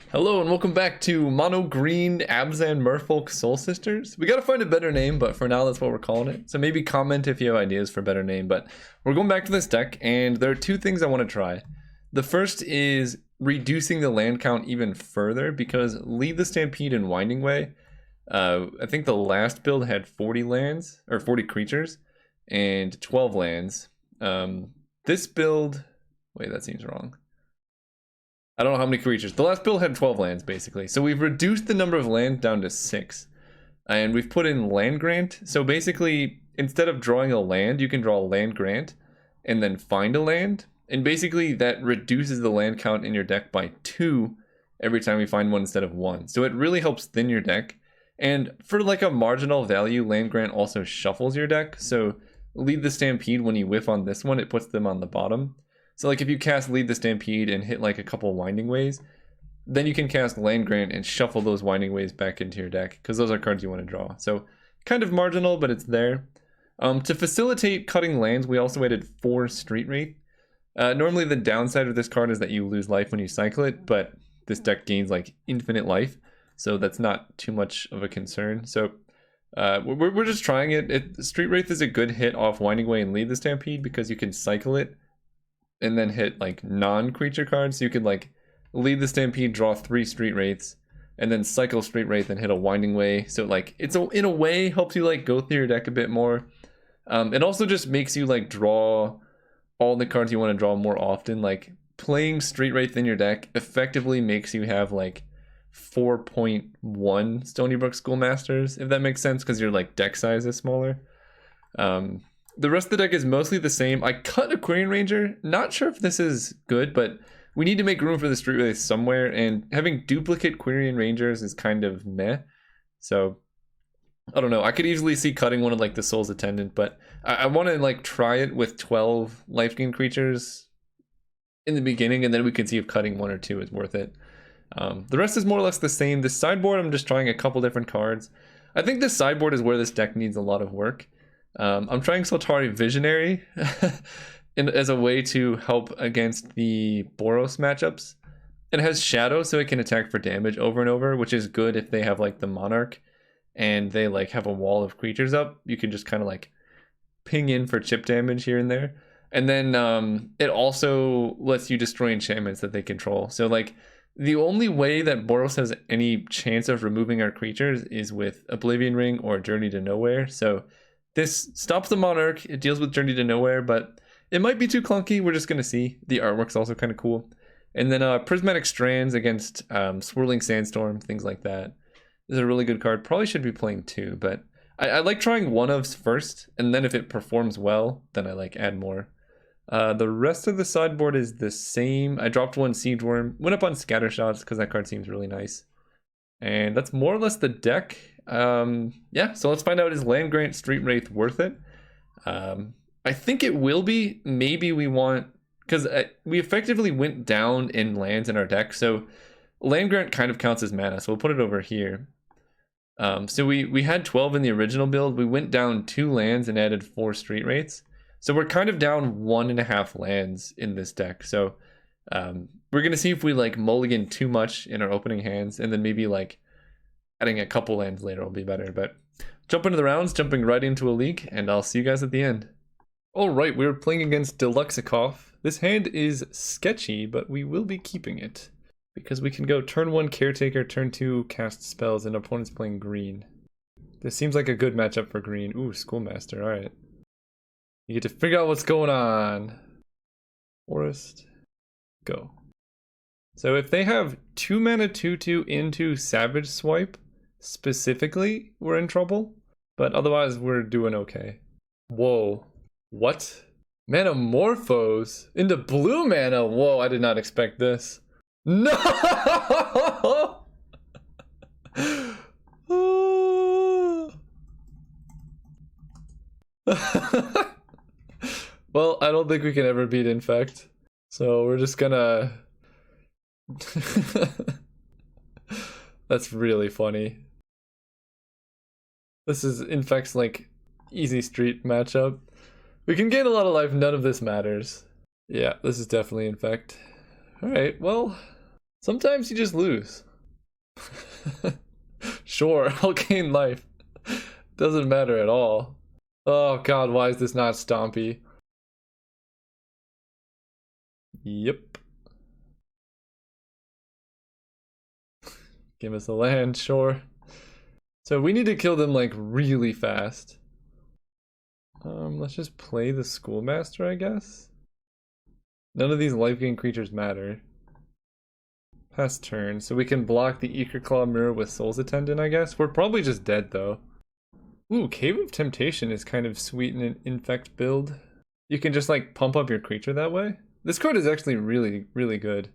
Hello and welcome back to Mono Green Abzan Merfolk Soul Sisters. We gotta find a better name, but for now that's what we're calling it. So maybe comment if you have ideas for a better name, but we're going back to this deck and there are two things I want to try. The first is reducing the land count even further because Lead the Stampede and Winding Way, I think the last build had 40 lands, or 40 creatures, and 12 lands. This build, wait, that seems wrong. I don't know how many creatures. The last build had 12 lands, basically. So we've reduced the number of lands down to 6. And we've put in land grant. So basically, instead of drawing a land, you can draw a land grant and then find a land. And basically, that reduces the land count in your deck by 2 every time you find one instead of 1. So it really helps thin your deck. And for like a marginal value, land grant also shuffles your deck. So Lead the Stampede, when you whiff on this one, it puts them on the bottom. So like if you cast Lead the Stampede and hit like a couple Winding Ways, then you can cast Land Grant and shuffle those Winding Ways back into your deck because those are cards you want to draw. So kind of marginal, but it's there. To facilitate cutting lands, we also added 4 Street Wraith. Normally the downside of this card is that you lose life when you cycle it, but this deck gains like infinite life. So that's not too much of a concern. So we're just trying it. Street Wraith is a good hit off Winding Way and Lead the Stampede because you can cycle it and then hit like non-creature cards. So you could like Lead the Stampede, draw 3 Street Wraiths, and then cycle Street Wraith and hit a Winding Way. So like it's in a way helps you like go through your deck a bit more. It also just makes you like draw all the cards you want to draw more often. Like playing Street Wraith in your deck effectively makes you have like 4.1 Stony Brook Schoolmasters, if that makes sense, because your like deck size is smaller. The rest of the deck is mostly the same. I cut Aquarian Ranger. Not sure if this is good, but we need to make room for the Street Wraith somewhere, and having duplicate Aquarian Rangers is kind of meh. So, I don't know. I could easily see cutting one of like the Soul's Attendant, but I want to like try it with 12 life gain creatures in the beginning, and then we can see if cutting 1 or 2 is worth it. The rest is more or less the same. The sideboard, I'm just trying a couple different cards. I think this sideboard is where this deck needs a lot of work. I'm trying Soltari Visionary as a way to help against the Boros matchups. It has Shadow, so it can attack for damage over and over, which is good if they have like the Monarch and they like have a wall of creatures up. You can just kind of like ping in for chip damage here and there. And then it also lets you destroy enchantments that they control. So like the only way that Boros has any chance of removing our creatures is with Oblivion Ring or Journey to Nowhere. So this stops the Monarch, it deals with Journey to Nowhere, but it might be too clunky, we're just going to see. The artwork's also kind of cool. And then Prismatic Strands against Swirling Sandstorm, things like that. This is a really good card. Probably should be playing 2, but I like trying one-ofs first, and then if it performs well, then I like add more. The rest of the sideboard is the same. I dropped 1 Siege Worm, went up on Scattershots because that card seems really nice. And that's more or less the deck. Yeah, so let's find out, is Land Grant Street Wraith worth it? I think it will be. Maybe we want, because we effectively went down in lands in our deck, so Land Grant kind of counts as mana, so we'll put it over here. So we had 12 in the original build. We went down 2 lands and added 4 Street Wraiths. So we're kind of down 1.5 lands in this deck. So we're going to see if we like mulligan too much in our opening hands, and then maybe like adding a couple lands later will be better. But jump into the rounds, jumping right into a league, and I'll see you guys at the end. Alright, we're playing against Deluxekoff. This hand is sketchy, but we will be keeping it, because we can go turn 1 Caretaker, turn 2 cast spells, and opponent's playing green. This seems like a good matchup for green. Ooh, Schoolmaster, alright. You get to figure out what's going on. Forest, go. So if they have 2 mana 2/2 into Savage Swipe, specifically, we're in trouble. But otherwise, we're doing okay. Whoa. What? Metamorphose into blue mana? Whoa, I did not expect this. No! Well, I don't think we can ever beat Infect. So we're just gonna... That's really funny. This is Infect's like easy street matchup. We can gain a lot of life, none of this matters. Yeah, this is definitely Infect. Alright, well, Sometimes you just lose. Sure, I'll gain life. Doesn't matter at all. Oh god, why is this not Stompy? Yep. Give us a land, sure. So we need to kill them like really fast. Let's just play the Schoolmaster, I guess. None of these life gain creatures matter. Pass turn, so we can block the Eagerclaw Mirror with Soul's Attendant, I guess. We're probably just dead though. Ooh, Cave of Temptation is kind of sweet in an Infect build. You can just like pump up your creature that way. This card is actually really, really good.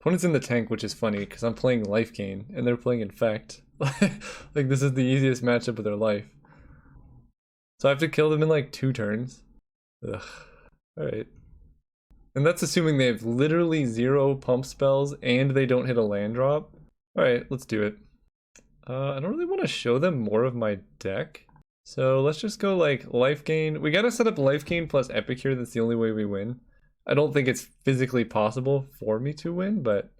Opponent's in the tank, which is funny because I'm playing life gain and they're playing Infect. Like this is the easiest matchup of their life. So I have to kill them in like 2 turns. Ugh. Alright. And that's assuming they have literally 0 pump spells and they don't hit a land drop. Alright, let's do it. I don't really want to show them more of my deck. So let's just go like life gain. We gotta set up life gain plus Epic here. That's the only way we win. I don't think it's physically possible for me to win, but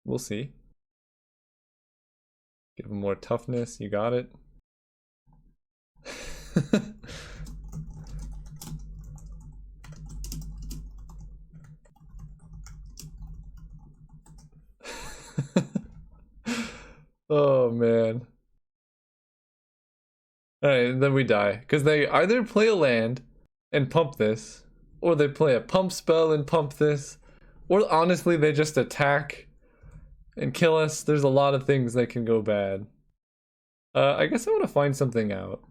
we'll see. Give them more toughness. You got it. Oh man. Alright, then we die. Because they either play a land and pump this, or they play a pump spell and pump this, or honestly they just attack and kill us. There's a lot of things that can go bad. I guess I want to find something out.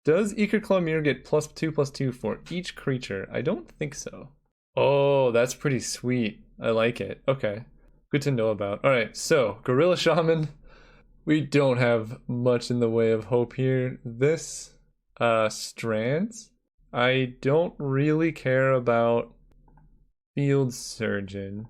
Does Eagerclaw Mirror get +2/+2 for each creature? I don't think so. Oh, that's pretty sweet. I like it. Okay. Good to know about. Alright, so Gorilla Shaman. We don't have much in the way of hope here. This Strands. I don't really care about Field Surgeon.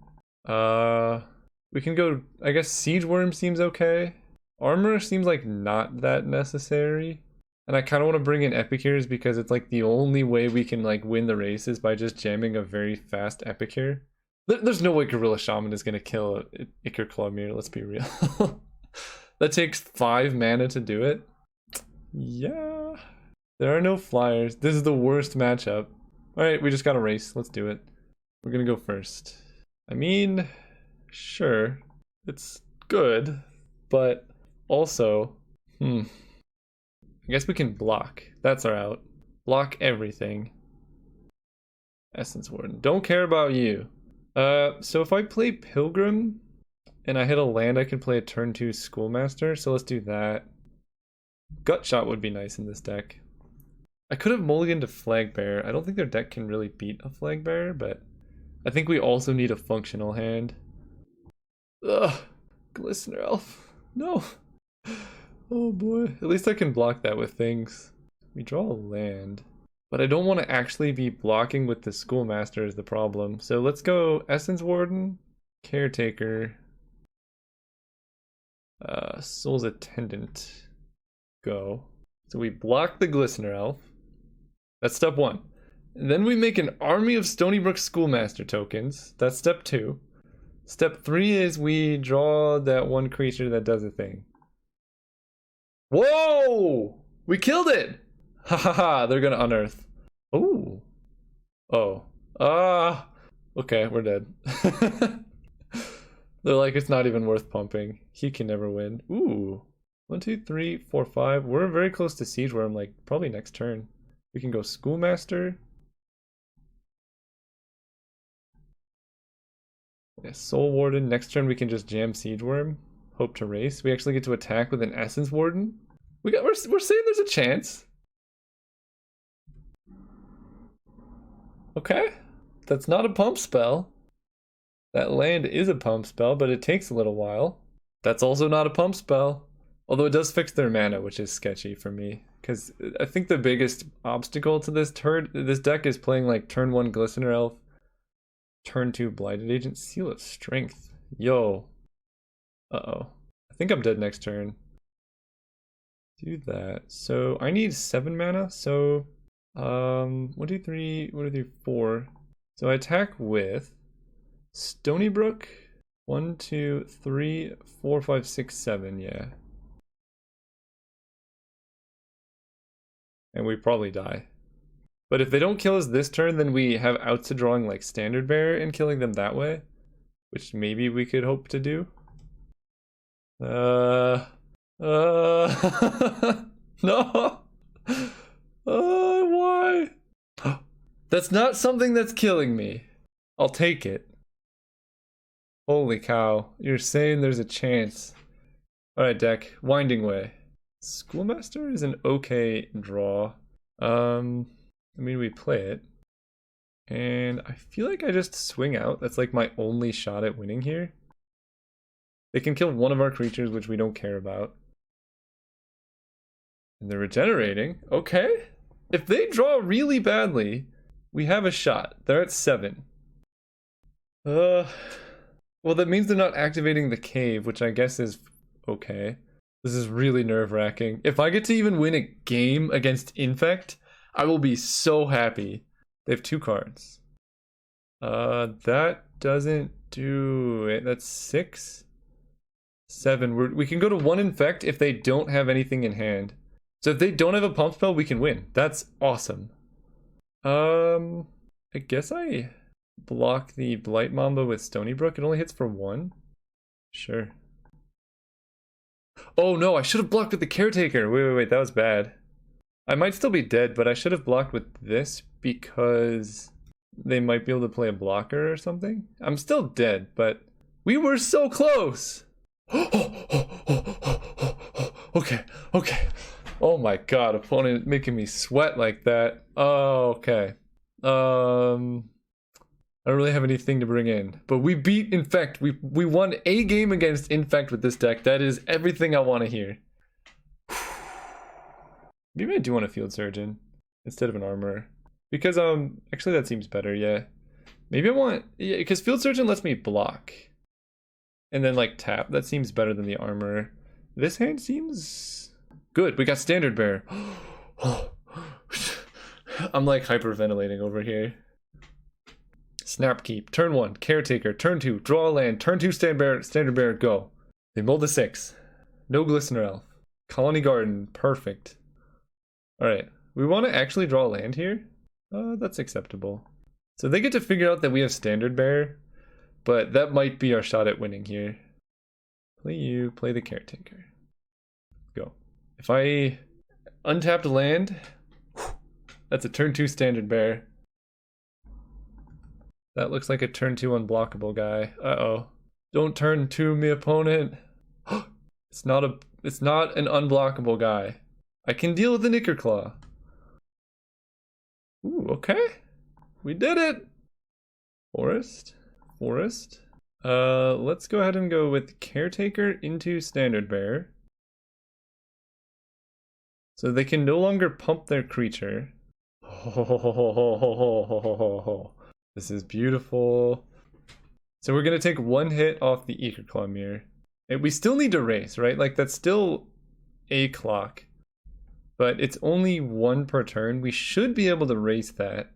We can go, I guess Siege Worm seems okay. Armor seems like not that necessary. And I kind of want to bring in Epicures because it's like the only way we can like win the races by just jamming a very fast Epicure. There's no way Gorilla Shaman is going to kill Iker Mirror, let's be real. That takes 5 mana to do it. Yeah. There are no flyers. This is the worst matchup. Alright, we just got a race. Let's do it. We're going to go first. I mean, sure. It's good. But also, I guess we can block. That's our out. Block everything. Essence Warden. Don't care about you. So if I play Pilgrim and I hit a land, I can play a turn 2 Schoolmaster. So let's do that. Gut Shot would be nice in this deck. I could have mulliganed to Flagbearer. I don't think their deck can really beat a Flagbearer, but I think we also need a functional hand. Ugh. Glistener Elf. No. Oh boy. At least I can block that with things. We draw a land. But I don't want to actually be blocking with the Schoolmaster is the problem. So let's go Essence Warden, Caretaker, Soul's Attendant. Go. So we block the Glistener Elf. That's step 1. And then we make an army of Stonybrook Schoolmaster tokens. That's step 2. Step 3 is we draw that one creature that does a thing. Whoa! We killed it! Ha ha ha, they're gonna unearth. Ooh. Oh. Okay, we're dead. They're like, it's not even worth pumping. He can never win. Ooh. 1, 2, 3, 4, 5. We're very close to Siege Worm, like, probably next turn. We can go Schoolmaster. Yeah, Soul Warden. Next turn we can just jam Siege Worm. Hope to race. We actually get to attack with an Essence Warden. We're saying there's a chance. Okay. That's not a pump spell. That land is a pump spell, but it takes a little while. That's also not a pump spell. Although it does fix their mana, which is sketchy for me. Because I think the biggest obstacle to this deck is playing like turn 1 Glistener Elf, turn 2 Blighted Agent, Seal of Strength. Yo. Uh-oh. I think I'm dead next turn. Do that. So I need 7 mana, so 1, 2, 3, 4. So I attack with Stony Brook. 1, 2, 3, 4, 5, 6, 7. Yeah. And we probably die. But if they don't kill us this turn, then we have outs to drawing like Standard Bearer and killing them that way, which maybe we could hope to do. No. Why? That's not something that's killing me. I'll take it. Holy cow. You're saying there's a chance. Alright, deck. Winding Way. Schoolmaster is an okay draw. I mean, we play it. And I feel like I just swing out. That's like my only shot at winning here. They can kill one of our creatures, which we don't care about. And they're regenerating. Okay. If they draw really badly, we have a shot. They're at 7. Well, that means they're not activating the cave, which I guess is okay. This is really nerve-wracking. If I get to even win a game against Infect, I will be so happy. They have 2 cards. That doesn't do it. That's 6. 7. We can go to 1 Infect if they don't have anything in hand. So if they don't have a pump spell, we can win. That's awesome. I guess I block the Blight Mamba with Stony Brook. It only hits for 1. Sure. Oh no, I should have blocked with the Caretaker. Wait, that was bad. I might still be dead, but I should have blocked with this because they might be able to play a blocker or something. I'm still dead, but we were so close. Okay. Oh my god, opponent making me sweat like that. Oh, okay. I don't really have anything to bring in, but we beat Infect. We won a game against Infect with this deck. That is everything I want to hear. Maybe I do want a Field Surgeon instead of an Armorer. Because, actually that seems better, yeah. Maybe I want, yeah, because Field Surgeon lets me block. And then, like, tap. That seems better than the Armorer. This hand seems good. We got Standard Bearer. I'm, like, hyperventilating over here. Snapkeep. Turn 1, Caretaker. Turn 2, draw a land. Turn 2, Standard Bearer, go. They mulled a 6. No Glistener Elf. Colony Garden, perfect. Alright, we want to actually draw a land here? That's acceptable. So they get to figure out that we have Standard Bearer, but that might be our shot at winning here. Play you, play the Caretaker. Go. If I untap the land, that's a turn 2 Standard Bearer. That looks like a turn 2 unblockable guy. Uh-oh. Don't turn 2 me opponent. It's not an unblockable guy. I can deal with the Knicker Claw. Ooh, okay. We did it. Forest. Let's go ahead and go with Caretaker into Standard Bearer. So they can no longer pump their creature. This is beautiful. So we're gonna take 1 hit off the Eager Claw Mirror. And we still need to race, right? Like that's still a clock. But it's only 1 per turn. We should be able to race that.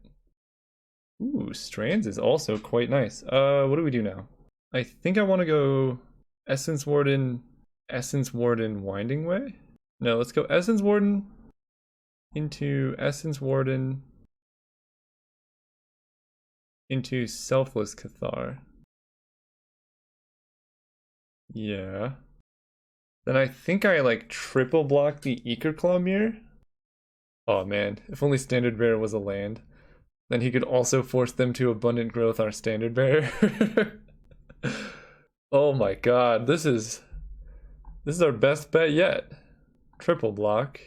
Ooh, Strands is also quite nice. What do we do now? I think I want to go Essence Warden, Winding Way? No, let's go Essence Warden into Essence Warden into Selfless Cathar. Yeah. Then I think I like triple block the Eager Claw Mirror. Oh man, if only Standard Bearer was a land. Then he could also force them to Abundant Growth our Standard Bearer. Oh my god, this is our best bet yet. Triple block.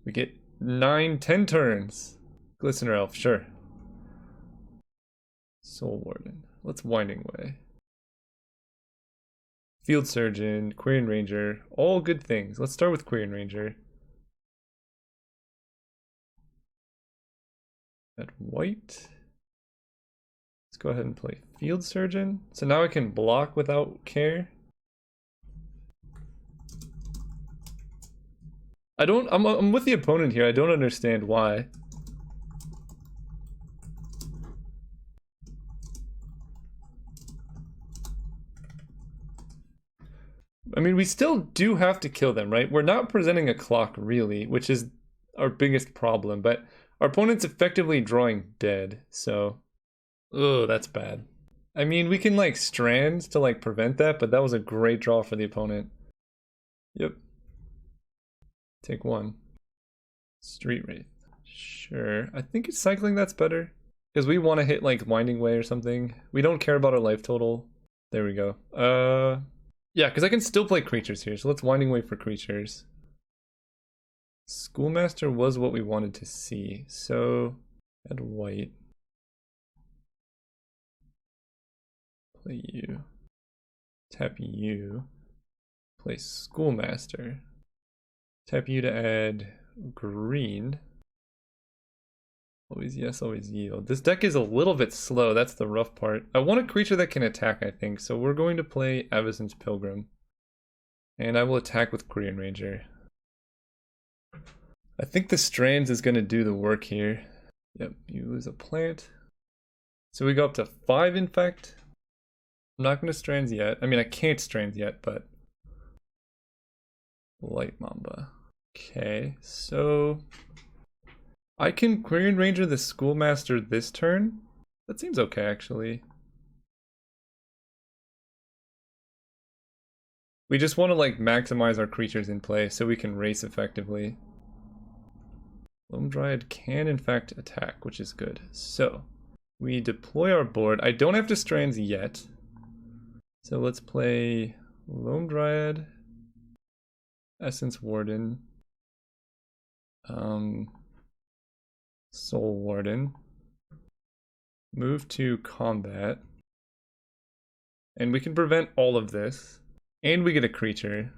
We get 9, 10 turns. Glistener Elf, sure. Soul Warden. Let's Winding Way. Field Surgeon, Quirion Ranger, all good things. Let's start with Quirion Ranger. At white. Let's go ahead and play Field Surgeon. So now I can block without care. I'm with the opponent here. I don't understand why. mean, we still do have to kill them, right? We're not presenting a clock, really, which is our biggest problem, but our opponent's effectively drawing dead, so... Oh, that's bad. I mean, we can, like, strands to, like, prevent that, but that was a great draw for the opponent. Yep. Take one. Street Wraith. Sure. I think it's cycling that's better. Because we want to hit, like, Winding Way or something. We don't care about our life total. There we go. Yeah, because I can still play creatures here, so let's Winding Way for creatures. Schoolmaster was what we wanted to see, so... Add white. Play you. Tap you. Play Schoolmaster. Tap you to add green. Always yes, always yield. This deck is a little bit slow, that's the rough part. I want a creature that can attack, I think, so we're going to play Avacyn's Pilgrim. And I will attack with Korean Ranger. I think the Strands is going to do the work here. Yep, you lose a plant. So we go up to 5 Infect. I'm not going to Strands yet. I mean, I can't Strands yet, but... Light Mamba. Okay, so... I can Korean Ranger the Schoolmaster this turn. That seems okay, actually. We just want to, like, maximize our creatures in play so we can race effectively. Loam Dryad can, in fact, attack, which is good. So, we deploy our board. I don't have to Strands yet. So let's play Loam Dryad, Essence Warden, Soul Warden, move to combat, and we can prevent all of this, and we get a creature.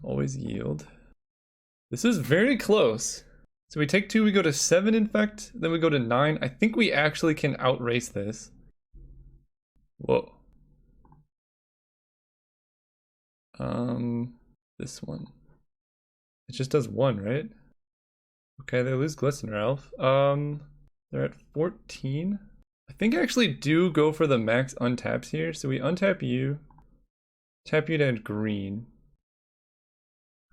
Always yield. This is very close. So we take 2, we go to 7 Infect, then we go to 9. I think we actually can outrace this. Whoa. This one. It just does 1, right? Okay, they lose Glistener Elf. They're at 14. I think I actually do go for the max untaps here. So we untap you, tap you to add green,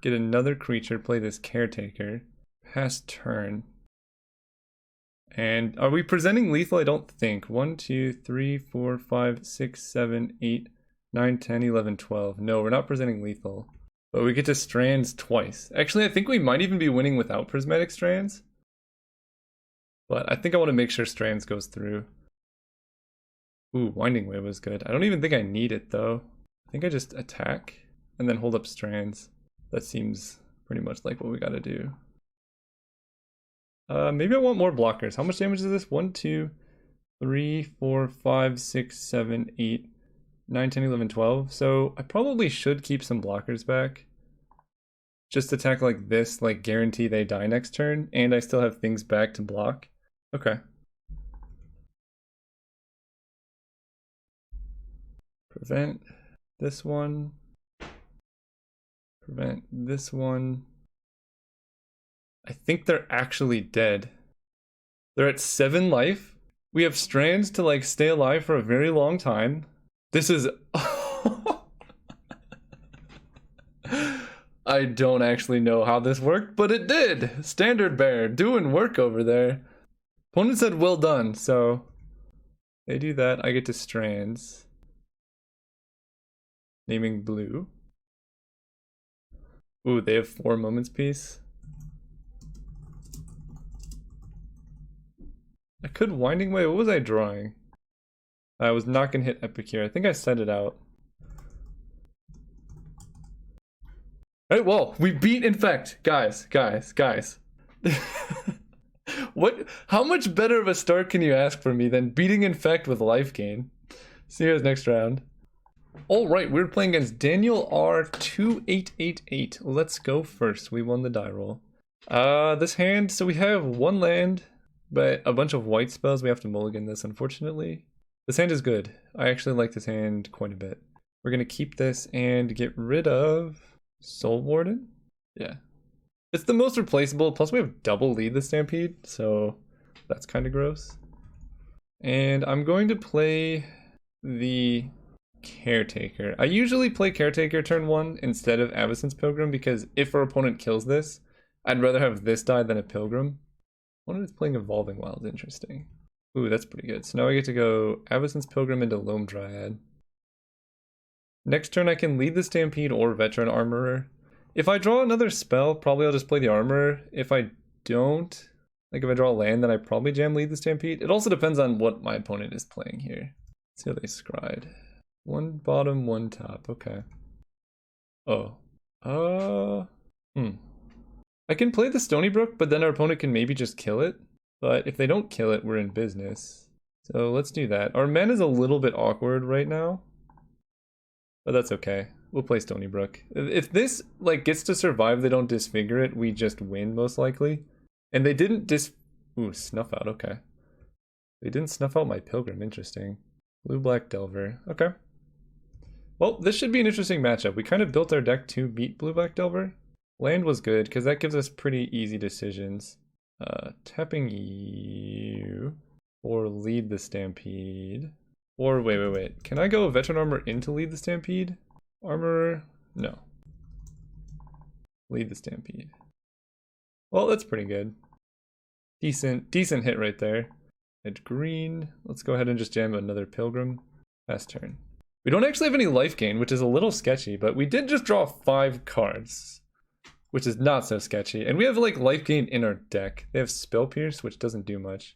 get another creature, play this Caretaker, pass turn. And are we presenting lethal? I don't think. 1, 2, 3, 4, 5, 6, 7, 8, 9, 10, 11, 12. No, we're not presenting lethal. But we get to Strands twice. Actually, I think we might even be winning without Prismatic Strands. But I think I want to make sure Strands goes through. Ooh, Winding Way was good. I don't even think I need it, though. I think I just attack and then hold up Strands. That seems pretty much like what we gotta do. Maybe I want more blockers. How much damage is this? 1, 2, 3, 4, 5, 6, 7, 8, 9, 10, 11, 12. So I probably should keep some blockers back. Just attack like this, like guarantee they die next turn, and I still have things back to block. Okay. Prevent this one. Prevent this one. I think they're actually dead. They're at 7 life. We have Strands to like stay alive for a very long time. This is... I don't actually know how this worked, but it did! Standard Bear doing work over there. Opponent said well done, so... They do that, I get to Strands. Naming blue. Ooh, they have 4 Moments Peace. I could Winding Way. What was I drawing? I was not gonna hit Epic here. I think I set it out. Alright, well, we beat Infect. Guys. What? How much better of a start can you ask from me than beating Infect with life gain? See you guys next round. Alright, we're playing against Daniel R2888. Let's go first. We won the die roll. This hand, so we have 1 land, but a bunch of white spells. We have to mulligan this, unfortunately. This hand is good. I actually like this hand quite a bit. We're gonna keep this and get rid of Soul Warden. Yeah. It's the most replaceable, plus we have double lead the Stampede, so that's kind of gross. And I'm going to play the Caretaker. I usually play Caretaker turn 1 instead of Avacyn's Pilgrim because if our opponent kills this, I'd rather have this die than a Pilgrim. Opponent is playing Evolving Wilds, interesting. Ooh, that's pretty good. So now I get to go Avacyn's Pilgrim into Loam Dryad. Next turn I can lead the Stampede or Veteran Armorer. If I draw another spell, probably I'll just play the Armorer. If I don't, like if I draw a land, then I probably jam lead the Stampede. It also depends on what my opponent is playing here. Let's see how they scried. 1 bottom, 1 top, okay. Oh. I can play the Stony Brook, but then our opponent can maybe just kill it. But if they don't kill it, we're in business. So let's do that. Our mana is a little bit awkward right now. But that's okay. We'll play Stony Brook. If this like gets to survive, they don't disfigure it, we just win most likely. And they didn't snuff out, okay. They didn't snuff out my Pilgrim, interesting. Blue-black Delver, okay. Well, this should be an interesting matchup. We kind of built our deck to beat Blue-black Delver. Land was good, because that gives us pretty easy decisions. Tapping you, or lead the Stampede. Or wait. Can I go Veteran Armor into lead the Stampede? Armor, no. Lead the Stampede. Well, that's pretty good. Decent hit right there. At green, let's go ahead and just jam another Pilgrim. Last turn. We don't actually have any life gain, which is a little sketchy, but we did just draw 5 cards, which is not so sketchy. And we have like life gain in our deck. They have Spell Pierce, which doesn't do much.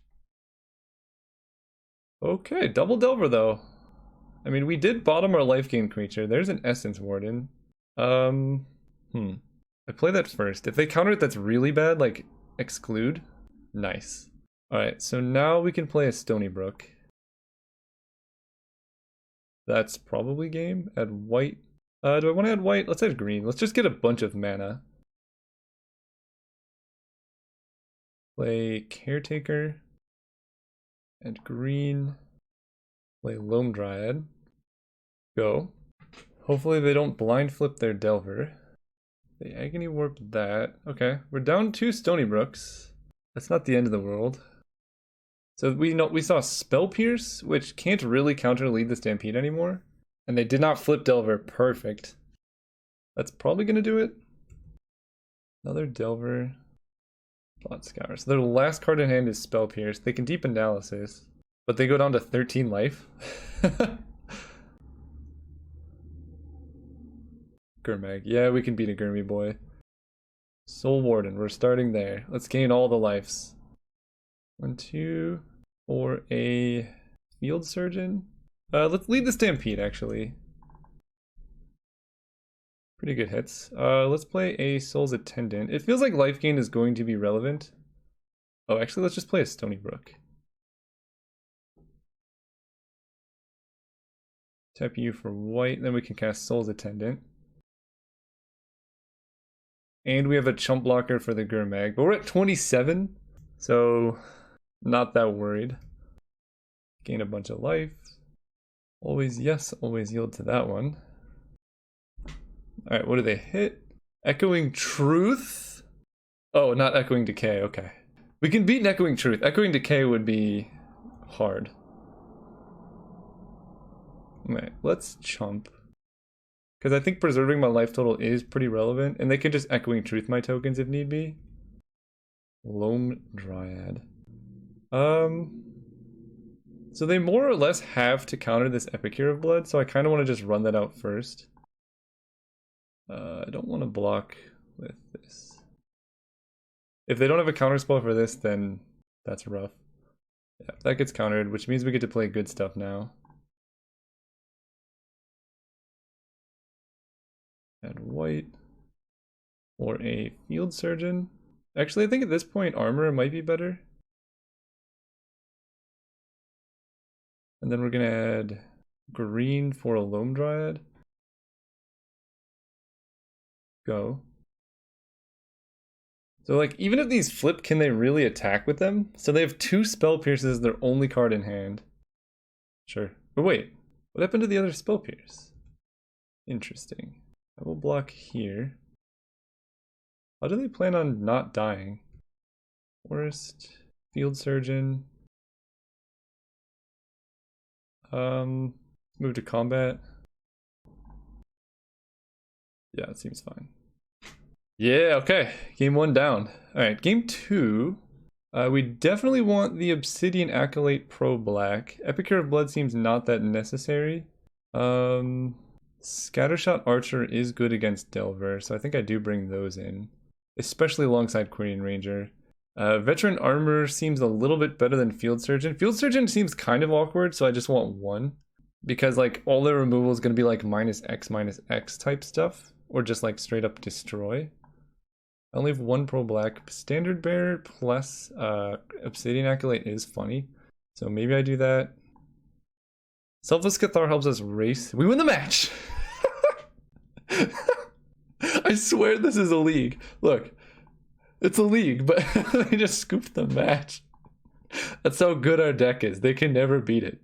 Okay, double Delver though. I mean, we did bottom our life gain creature. There's an Essence Warden. I play that first. If they counter it, that's really bad, like exclude. Nice. Alright, so now we can play a Stony Brook. That's probably game. Add white. Do I want to add white? Let's add green. Let's just get a bunch of mana. Play Caretaker. Add green. Play Loam Dryad. Go. Hopefully they don't blind flip their Delver. They Agony Warp that. Okay, we're down 2 Stony Brooks. That's not the end of the world. So we saw Spell Pierce, which can't really counter lead the Stampede anymore. And they did not flip Delver. Perfect. That's probably gonna do it. Another Delver. Plot Scour. So their last card in hand is Spell Pierce. They can Deep Analysis, but they go down to 13 life. Gurmag. Yeah, we can beat a Gurmy boy. Soul Warden. We're starting there. Let's gain all the lives. 1, 2, for a Field Surgeon. Let's lead the Stampede, actually. Pretty good hits. Let's play a Soul's Attendant. It feels like life gain is going to be relevant. Oh, actually, let's just play a Stony Brook. Tap you for white, then we can cast Soul's Attendant. And we have a chump blocker for the Gurmag, but we're at 27, so not that worried. Gain a bunch of life. Always yes, always yield to that one. Alright, what do they hit? Echoing Truth? Oh, not Echoing Decay, okay. We can beat an Echoing Truth. Echoing Decay would be hard. Alright, let's chump. Because I think preserving my life total is pretty relevant, and they can just Echoing Truth my tokens if need be. Loam Dryad. So they more or less have to counter this Epicure of Blood, so I kind of want to just run that out first. I don't want to block with this. If they don't have a counter spell for this, then that's rough. Yeah, that gets countered, which means we get to play good stuff now. Add white. Or a Field Surgeon. Actually, I think at this point Armor might be better. And then we're going to add green for a Loam Dryad. Go. So like, even if these flip, can they really attack with them? So they have 2 Spell Pierces, their only card in hand. Sure. But wait, what happened to the other Spell Pierce? Interesting. I will block here. How do they plan on not dying? Forest, Field Surgeon. Move to combat. Yeah, it seems fine. Yeah, okay. Game 1 down. Alright, game 2. We definitely want the Obsidian Acolyte Pro Black. Epicure of Blood seems not that necessary. Scattershot Archer is good against Delver, so I think I do bring those in. Especially alongside Quirion Ranger. Veteran Armor seems a little bit better than Field Surgeon. Field Surgeon seems kind of awkward, so I just want one. Because like all their removal is going to be like -X type stuff. Or just like straight up destroy. I only have one Pro Black. Standard Bearer plus Obsidian Acolyte is funny. So maybe I do that. Selfless Cathar helps us race. We win the match! I swear this is a league. Look, it's a league, but they just scooped the match. That's how good our deck is. They can never beat it.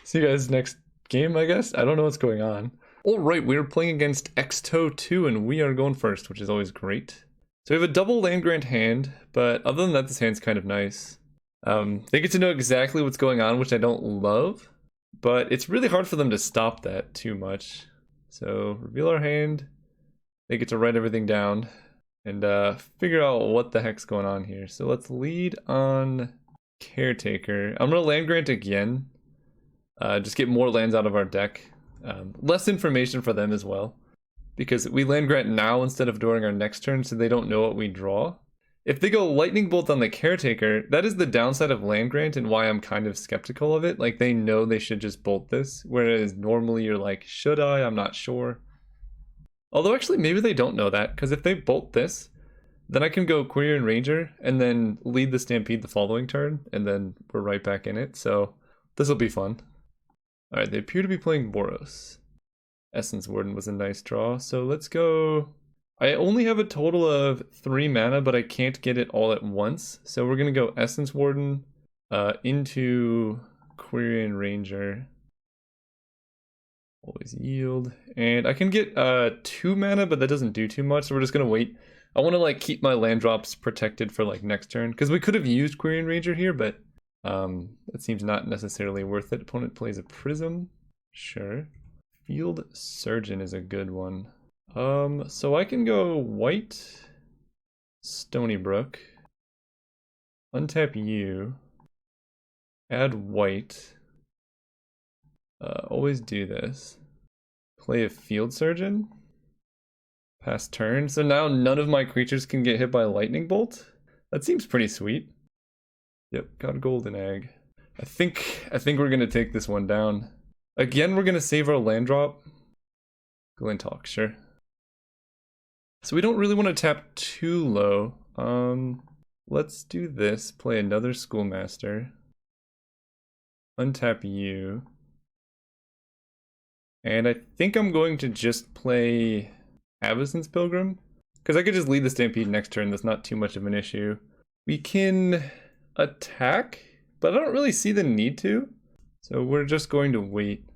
See you guys next game, I guess? I don't know what's going on. Alright, we're playing against Xto 2 and we are going first, which is always great. So we have a double land grant hand, but other than that, this hand's kind of nice. They get to know exactly what's going on, which I don't love, but it's really hard for them to stop that too much. So reveal our hand, they get to write everything down, and figure out what the heck's going on here. So let's lead on Caretaker. I'm gonna land grant again, just get more lands out of our deck. Less information for them as well. Because we land grant now instead of during our next turn, so they don't know what we draw. If they go Lightning Bolt on the Caretaker, that is the downside of land grant and why I'm kind of skeptical of it. Like, they know they should just bolt this, whereas normally you're like, should I? I'm not sure. Although actually, maybe they don't know that, because if they bolt this, then I can go Quirion Ranger and then lead the Stampede the following turn, and then we're right back in it, so this will be fun. Alright, they appear to be playing Boros. Essence Warden was a nice draw, so let's go. I only have a total of 3 mana, but I can't get it all at once, so we're gonna go Essence Warden into Quirion Ranger. Always yield, and I can get 2 mana, but that doesn't do too much, so we're just gonna wait. I want to like keep my land drops protected for like next turn, because we could have used Quirion Ranger here, but it seems not necessarily worth it. Opponent plays a Prism, sure. Field Surgeon is a good one. So I can go white, Stony Brook, untap you, add white, always do this, play a Field Surgeon, pass turn, so now none of my creatures can get hit by a Lightning Bolt? That seems pretty sweet. Yep, got a Golden Egg. I think we're gonna take this one down. Again, we're gonna save our land drop. Glintalk, sure. So we don't really want to tap too low. Let's do this. Play another Schoolmaster. Untap you. And I think I'm going to just play Avacyn's Pilgrim, because I could just lead the Stampede next turn. That's not too much of an issue. We can attack, but I don't really see the need to. So we're just going to wait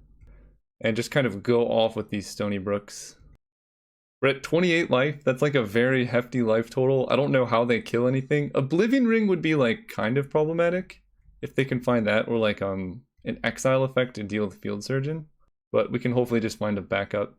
and just kind of go off with these Stony Brooks. We're at 28 life. That's like a very hefty life total. I don't know how they kill anything. Oblivion Ring would be like kind of problematic if they can find that, or like an exile effect to deal with Field Surgeon. But we can hopefully just find a backup.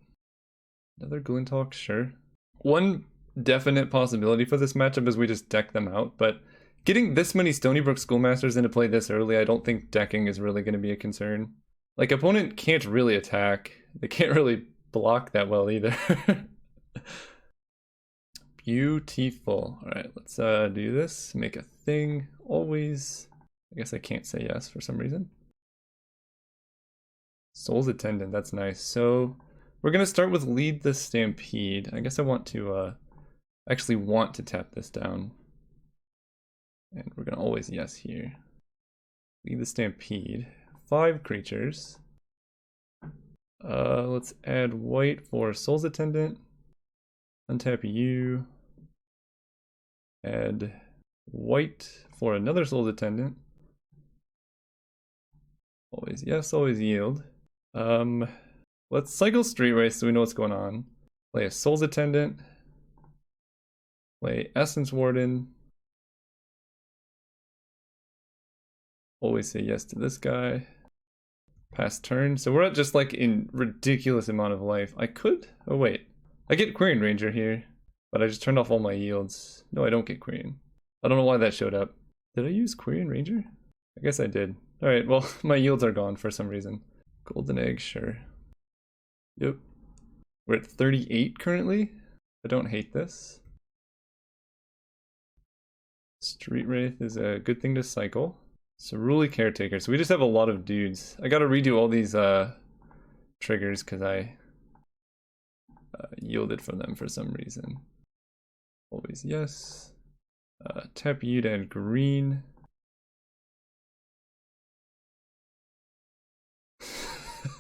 Another Glintalk, sure. One definite possibility for this matchup is we just deck them out, but getting this many Stony Brook Schoolmasters into play this early, I don't think decking is really going to be a concern. Like, opponent can't really attack. They can't really block that well either. Beautiful. Alright, let's do this. Make a thing. Always. I guess I can't say yes for some reason. Soul's Attendant, that's nice. So, we're going to start with Lead the Stampede. I guess I want to, actually want to tap this down. And we're gonna always yes here. Lead the Stampede. 5 creatures. Let's add white for Soul's Attendant. Untap you. Add white for another Soul's Attendant. Always yes, always yield. Let's cycle Street Race so we know what's going on. Play a Soul's Attendant. Play Essence Warden. Always say yes to this guy. Pass turn. So we're at just like a ridiculous amount of life. I could... Oh wait. I get Quarian Ranger here, but I just turned off all my yields. No, I don't get Quarian. I don't know why that showed up. Did I use Quarian Ranger? I guess I did. Alright, well, my yields are gone for some reason. Golden egg, sure. Yep. We're at 38 currently. I don't hate this. Street Wraith is a good thing to cycle. Cerulean Caretaker. So we just have a lot of dudes. I gotta redo all these triggers because I yielded from them for some reason. Always yes. Tap you to add green.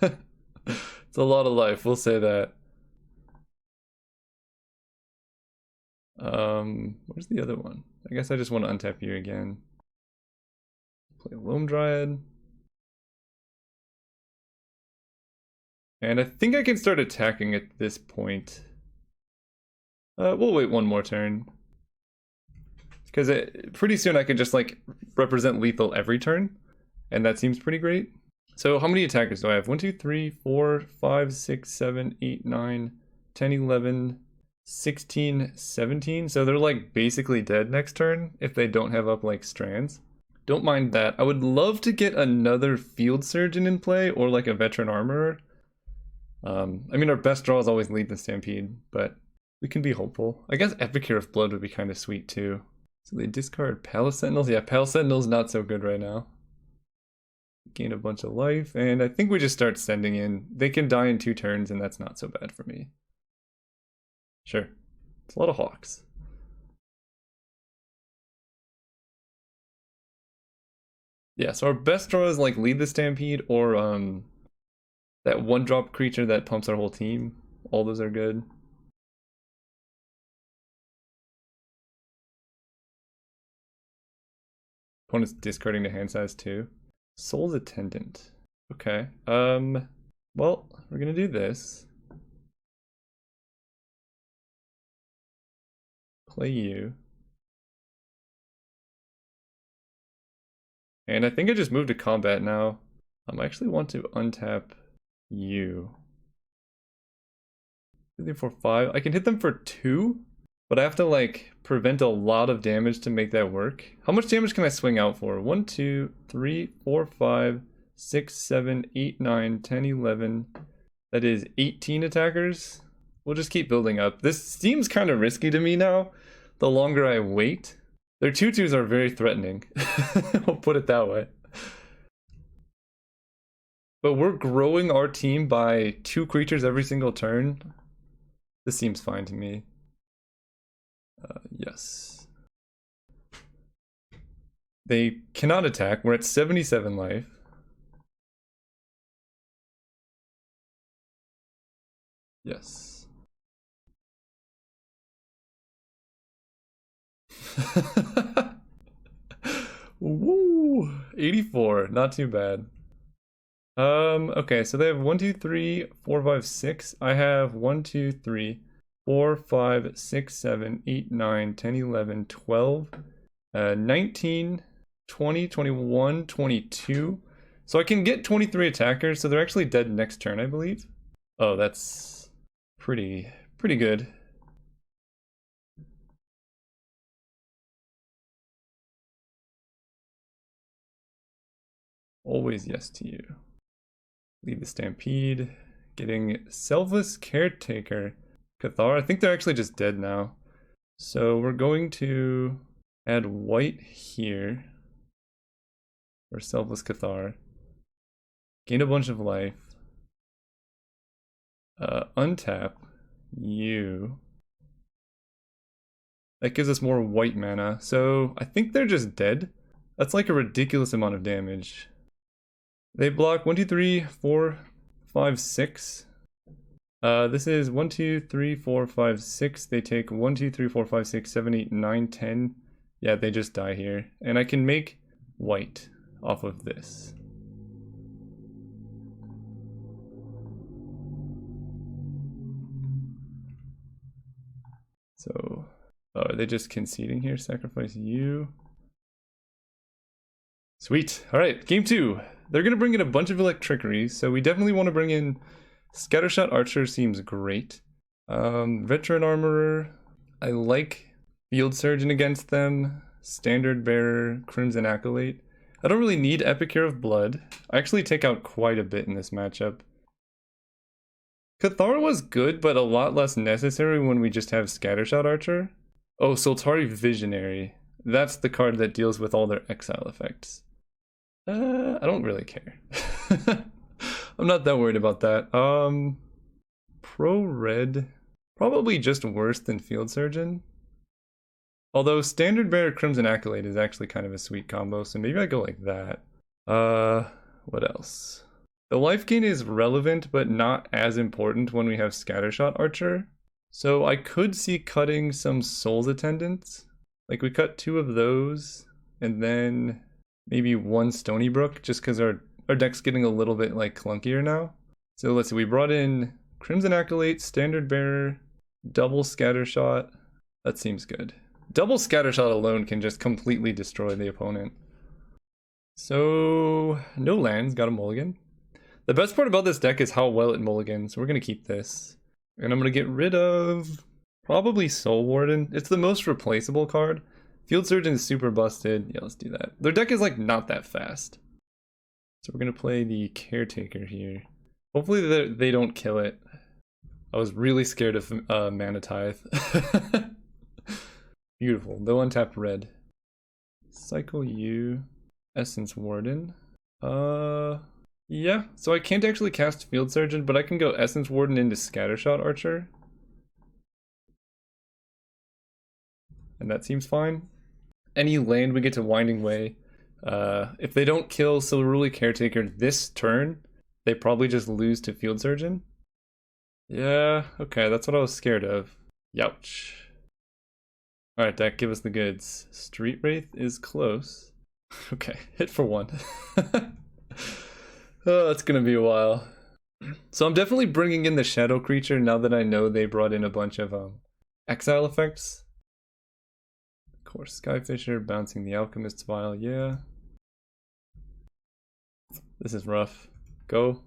It's a lot of life, we'll say that. Where's the other one? I guess I just want to untap you again. Play Loam Dryad. And I think I can start attacking at this point. We'll wait one more turn. Because pretty soon I can just like represent lethal every turn. And that seems pretty great. So how many attackers do I have? 1, 2, 3, 4, 5, 6, 7, 8, 9, 10, 11, 16, 17. So they're like basically dead next turn if they don't have up like strands. Don't mind that. I would love to get another field surgeon in play or like a veteran armorer. I mean, our best draw is always lead the Stampede, but we can be hopeful. I guess Epicure of Blood would be kind of sweet too. So they discard Palace Sentinels. Yeah, Palace Sentinels not so good right now. Gain a bunch of life, and I think we just start sending in. They can die in 2 turns, and that's not so bad for me. Sure. It's a lot of Hawks. Yeah, so our best draw is like lead the Stampede or that 1-drop creature that pumps our whole team. All those are good. Opponent's discarding to hand size too. Soul's Attendant. Okay. Well, we're gonna do this. Play you. And I think I just moved to combat now. I actually want to untap you. 3, 4, 5. I can hit them for 2, but I have to like prevent a lot of damage to make that work. How much damage can I swing out for? 1, 2, 3, 4, 5, 6, 7, 8, 9, 10, 11. That is 18 attackers. We'll just keep building up. This seems kind of risky to me now. The longer I wait. Their 2/2s are very threatening. I'll put it that way. But we're growing our team by 2 creatures every single turn. This seems fine to me. Yes. They cannot attack. We're at 77 life. Yes. Woo! 84. Not too bad. Okay, so they have 1, 2, 3, 4, 5, 6. I have 1, 2, 3, 4, 5, 6, 7, 8, 9, 10, 11, 12, 19, 20, 21, 22. So I can get 23 attackers, so they're actually dead next turn, I believe. Oh, that's pretty good. Always yes to you. Lead the Stampede. Getting Selfless Caretaker. Cathar. I think they're actually just dead now. So we're going to add white here. For Selfless Cathar. Gain a bunch of life. Untap you. That gives us more white mana. So I think they're just dead. That's like a ridiculous amount of damage. They block 1, 2, 3, 4, 5, 6. This is 1, 2, 3, 4, 5, 6. They take 1, 2, 3, 4, 5, 6, 7, 8, 9, 10. Yeah, they just die here. And I can make white off of this. So, are they just conceding here? Sacrifice you. Sweet. All right, game 2. They're going to bring in a bunch of electricity, so we definitely want to bring in Scattershot Archer. Seems great. Veteran Armorer. I like Field Surgeon against them. Standard Bearer, Crimson Acolyte. I don't really need Epicure of Blood. I actually take out quite a bit in this matchup. Cathar was good, but a lot less necessary when we just have Scattershot Archer. Oh, Sultari Visionary. That's the card that deals with all their exile effects. I don't really care. I'm not that worried about that. Pro Red. Probably just worse than Field Surgeon. Although Standard Bearer Crimson Acolyte is actually kind of a sweet combo, so maybe I go like that. What else? The life gain is relevant, but not as important when we have Scattershot Archer. So I could see cutting some Soul's Attendants. Like we cut 2 of those, and then maybe 1 Stony Brook, just because our deck's getting a little bit like clunkier now. So let's see, we brought in Crimson Acolyte, Standard Bearer, double Scattershot. That seems good. Double Scattershot alone can just completely destroy the opponent. So no lands, got a mulligan. The best part about this deck is how well it mulligans, so we're going to keep this. And I'm going to get rid of probably Soul Warden. It's the most replaceable card. Field Surgeon is super busted. Yeah, let's do that. Their deck is like not that fast. So we're going to play the Caretaker here. Hopefully they don't kill it. I was really scared of Mana Tithe. Beautiful. They'll untap red. Cycle you. Essence Warden. Yeah, so I can't actually cast Field Surgeon, but I can go Essence Warden into Scattershot Archer. And that seems fine. Any land we get to Winding Way. If they don't kill Silveruli Caretaker this turn, they probably just lose to Field Surgeon. Yeah, okay, that's what I was scared of. Youch. Alright, deck, give us the goods. Street Wraith is close. Okay, hit for 1. Oh, it's gonna be a while. So I'm definitely bringing in the Shadow Creature now that I know they brought in a bunch of exile effects. Of course, Skyfisher, bouncing the Alchemist's Vial, yeah. This is rough. Go.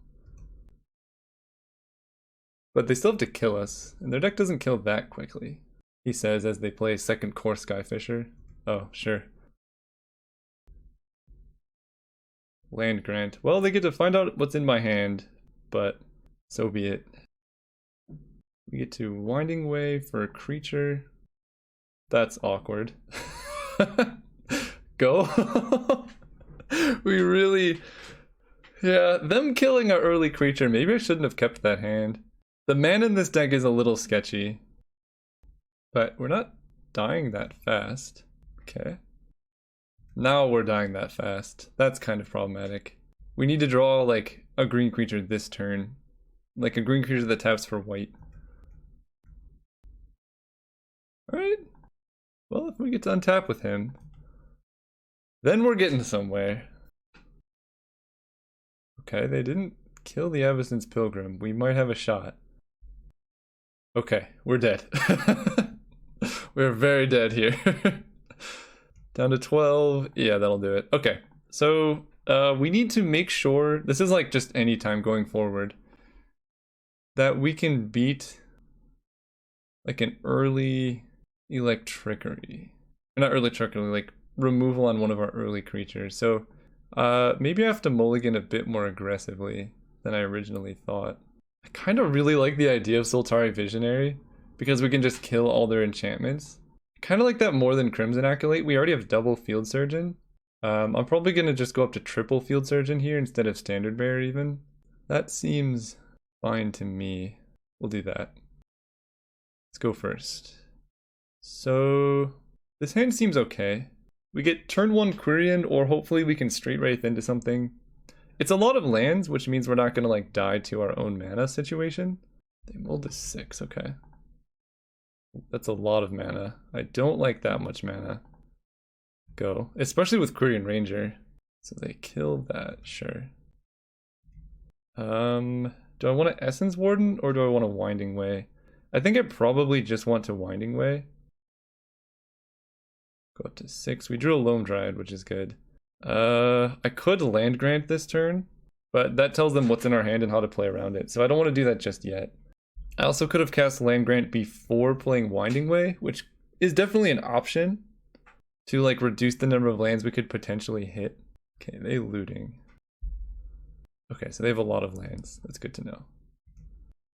But they still have to kill us, and their deck doesn't kill that quickly, he says as they play second core Skyfisher. Oh, sure. Land grant. Well, they get to find out what's in my hand, but so be it. We get to Winding Way for a creature. That's awkward. Go. We really... Yeah, them killing our early creature. Maybe I shouldn't have kept that hand. The mana in this deck is a little sketchy. But we're not dying that fast. Okay. Now we're dying that fast. That's kind of problematic. We need to draw like a green creature this turn. Like a green creature that taps for white. Alright. Well, if we get to untap with him, then we're getting somewhere. Okay, they didn't kill the Avacyn's Pilgrim. We might have a shot. Okay, we're dead. We're very dead here. Down to 12. Yeah, that'll do it. Okay, so we need to make sure, this is like just any time going forward, that we can beat like an early Electrickery. Not early Trickery, like removal on one of our early creatures. So maybe I have to mulligan a bit more aggressively than I originally thought. I kind of really like the idea of Sultari Visionary because we can just kill all their enchantments. Kind of like that more than Crimson Acolyte. We already have double Field Surgeon. I'm probably going to just go up to triple Field Surgeon here instead of Standard Bearer even. That seems fine to me. We'll do that. Let's go first. So this hand seems okay. We get turn 1 Quirion, or hopefully we can Straight Wraith into something. It's a lot of lands, which means we're not going to like die to our own mana situation. They mulled to 6, okay. That's a lot of mana. I don't like that much mana. Go. Especially with Quirion Ranger. So they killed that, sure. Do I want to Essence Warden or do I want a Winding Way? I think I probably just want to Winding Way. Go up to 6. We drew a Loam Dryad, which is good. I could Land Grant this turn, but that tells them what's in our hand and how to play around it. So I don't want to do that just yet. I also could have cast Land Grant before playing Winding Way, which is definitely an option to like reduce the number of lands we could potentially hit. Okay, they looting. Okay, so they have a lot of lands. That's good to know.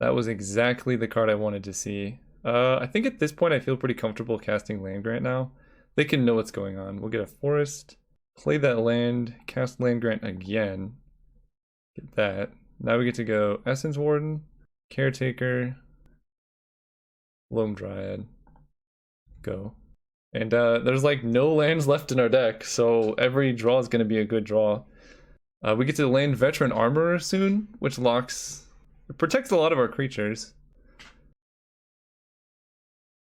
That was exactly the card I wanted to see. I think at this point I feel pretty comfortable casting Land Grant now. They can know what's going on. We'll get a forest, play that land, cast Land Grant again. Get that. Now we get to go Essence Warden, Caretaker, Loam Dryad. Go. And there's like no lands left in our deck, so every draw is going to be a good draw. We get to land Veteran Armorer soon, which protects a lot of our creatures.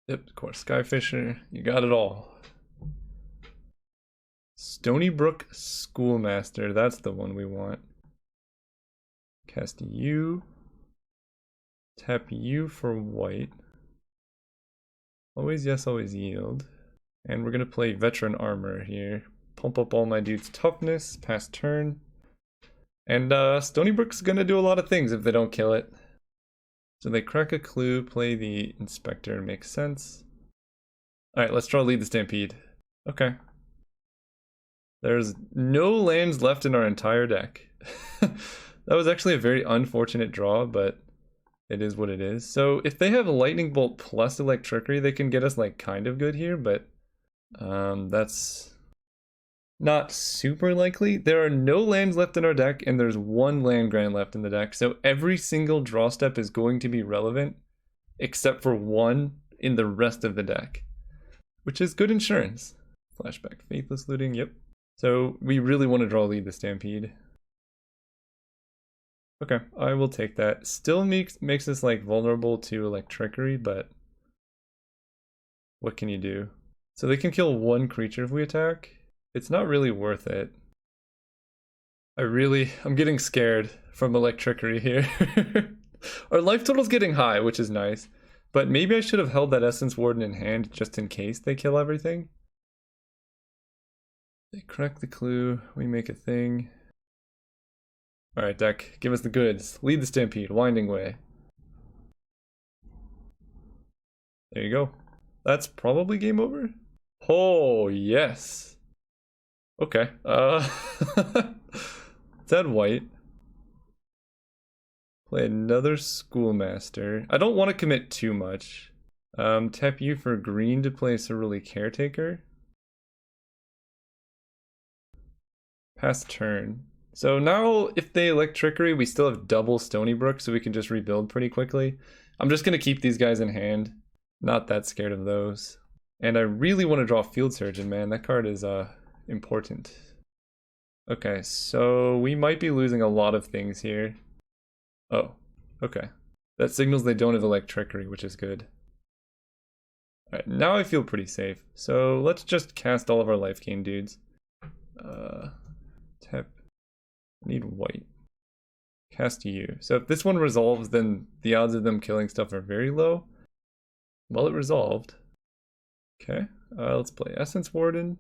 Yep, of course, Skyfisher, you got it all. Stony Brook Schoolmaster, that's the one we want. Cast you. Tap you for white. Always yes, always yield. And we're gonna play Veteran Armor here. Pump up all my dudes' toughness, pass turn. And Stony Brook's gonna do a lot of things if they don't kill it. So they crack a clue, play the Inspector, makes sense. Alright, let's draw Lead the Stampede. Okay. There's no lands left in our entire deck. That was actually a very unfortunate draw, but it is what it is. So if they have Lightning Bolt plus Electricity, they can get us like kind of good here, but that's not super likely. There are no lands left in our deck, and there's one Land Grant left in the deck, so every single draw step is going to be relevant, except for one in the rest of the deck, which is good insurance. Flashback, Faithless Looting, yep. So we really want to draw Lead the Stampede. Okay, I will take that. Still makes us like vulnerable to Electricity, but what can you do? So they can kill one creature if we attack. It's not really worth it. I'm getting scared from Electricity here. Our life total's getting high, which is nice. But maybe I should have held that Essence Warden in hand just in case they kill everything. They crack the clue, we make a thing. Alright, deck, give us the goods. Lead the Stampede, Winding Way. There you go. That's probably game over? Oh, yes. Okay. Let's add white. Play another Schoolmaster. I don't want to commit too much. Tap you for green to play Cerulean Caretaker. Pass turn. So now if they Electricity, we still have double Stony Brook, so we can just rebuild pretty quickly. I'm just going to keep these guys in hand. Not that scared of those. And I really want to draw Field Surgeon, man. That card is important. Okay, so we might be losing a lot of things here. Oh, okay. That signals they don't have Electricity, which is good. Alright, now I feel pretty safe. So let's just cast all of our life gain dudes. Tap. Need white. Cast you. So if this one resolves, then the odds of them killing stuff are very low. Well, it resolved. Okay, let's play Essence Warden.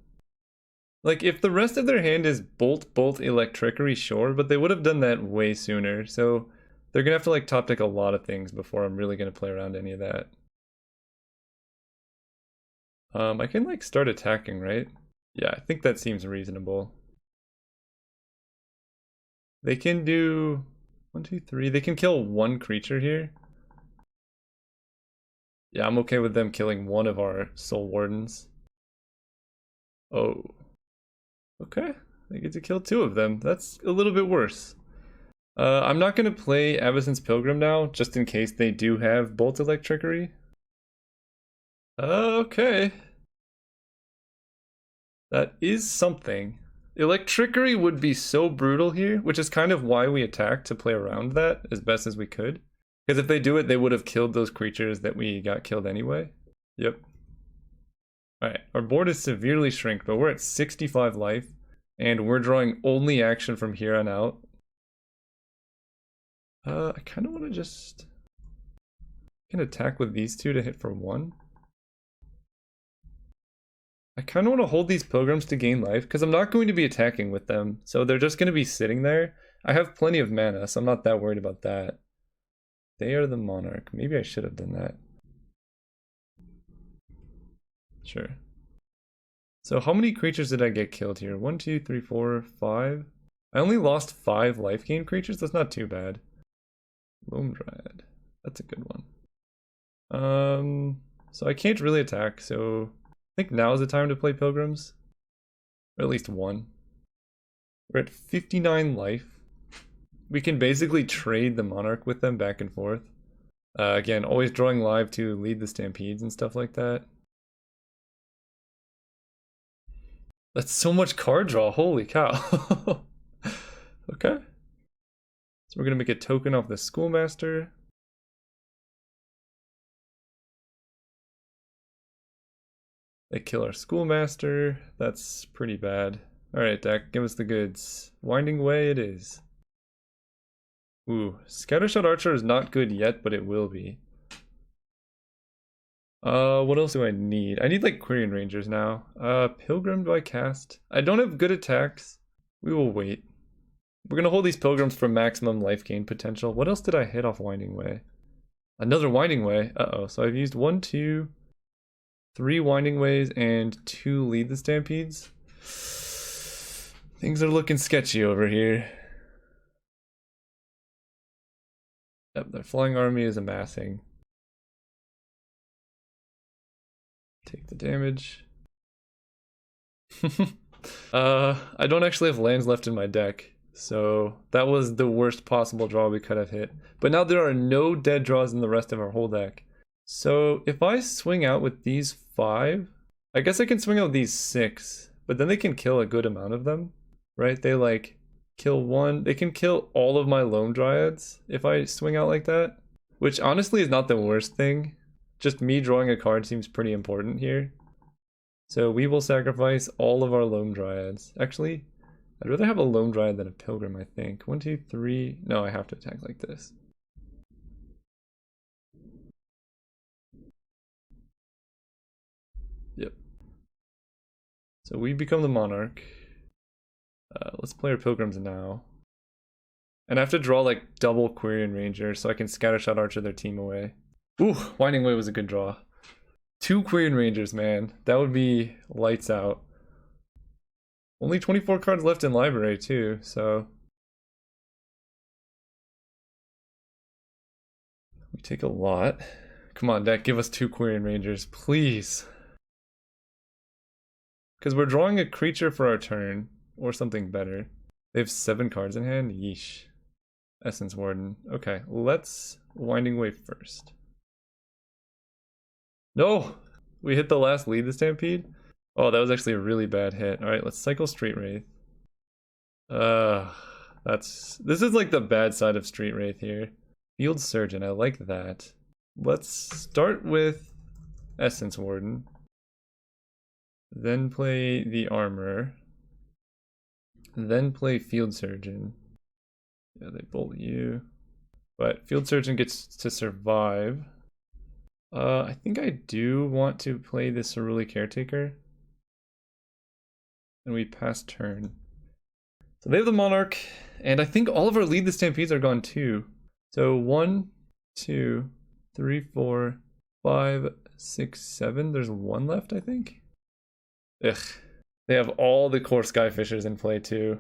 Like, if the rest of their hand is Bolt, Electricity, sure, but they would have done that way sooner, so they're gonna have to like top deck a lot of things before I'm really gonna play around any of that. I can like start attacking, right? Yeah, I think that seems reasonable. They can do 1, 2, 3. They can kill one creature here. Yeah, I'm okay with them killing one of our Soul Wardens. Oh. Okay. They get to kill 2 of them. That's a little bit worse. I'm not going to play Avacyn's Pilgrim now, just in case they do have Bolt Electricity. Okay. That is something. Electricity would be so brutal here, which is kind of why we attacked to play around that as best as we could. Because if they do it, they would have killed those creatures that we got killed anyway. Yep. Alright, our board is severely shrink, but we're at 65 life, and we're drawing only action from here on out. I kind of want to just... I can attack with these 2 to hit for 1. I kind of want to hold these pilgrims to gain life, because I'm not going to be attacking with them, so they're just going to be sitting there. I have plenty of mana, so I'm not that worried about that. They are the Monarch. Maybe I should have done that. Sure. So how many creatures did I get killed here? 1, 2, 3, 4, 5. I only lost 5 life gain creatures. That's not too bad. Loam Dryad. That's a good one. So I can't really attack, so I think now is the time to play Pilgrims. Or at least one. We're at 59 life. We can basically trade the Monarch with them back and forth. Again, always drawing live to lead the Stampedes and stuff like that. That's so much card draw, holy cow. Okay. So we're gonna make a token off the Schoolmaster. They kill our Schoolmaster. That's pretty bad. Alright, deck, give us the goods. Winding Way it is. Ooh, Scattershot Archer is not good yet, but it will be. What else do I need? I need like Quirion Rangers now. Pilgrim do I cast? I don't have good attacks. We will wait. We're gonna hold these Pilgrims for maximum life gain potential. What else did I hit off Winding Way? Another Winding Way. Uh-oh, so I've used 1, 2, 3 Winding Ways and 2 Lead the Stampedes. Things are looking sketchy over here. Yep, their flying army is amassing. Take the damage. I don't actually have lands left in my deck, so that was the worst possible draw we could have hit. But now there are no dead draws in the rest of our whole deck. So if I swing out with these 5, I guess I can swing out with these 6, but then they can kill a good amount of them, right? They like kill one, they can kill all of my Loam Dryads if I swing out like that, which honestly is not the worst thing. Just me drawing a card seems pretty important here. So we will sacrifice all of our Loam Dryads. Actually, I'd rather have a Loam Dryad than a Pilgrim, I think. 1, 2, 3. No, I have to attack like this. Yep. So we become the Monarch. Let's play our Pilgrims now. And I have to draw like double Quirion Ranger so I can Scattershot Archer their team away. Ooh, Winding Way was a good draw. 2 Quirion Rangers, man. That would be lights out. Only 24 cards left in library too, so we take a lot. Come on, deck, give us 2 Quirion Rangers, please. Because we're drawing a creature for our turn, or something better. They have 7 cards in hand? Yeesh. Essence Warden. Okay, let's Winding Way first. No! We hit the last Lead the Stampede? Oh, that was actually a really bad hit. Alright, let's cycle Street Wraith. This is like the bad side of Street Wraith here. Field Surgeon, I like that. Let's start with Essence Warden. Then play the Armorer. Then play Field Surgeon. Yeah, they bolt you. But Field Surgeon gets to survive. I think I do want to play the Cerulean Caretaker. And we pass turn. So they have the Monarch, and I think all of our Lead the Stampedes are gone too. So 1, 2, 3, 4, 5, 6, 7. There's 1 left, I think. Ugh. They have all the core Skyfishers in play too.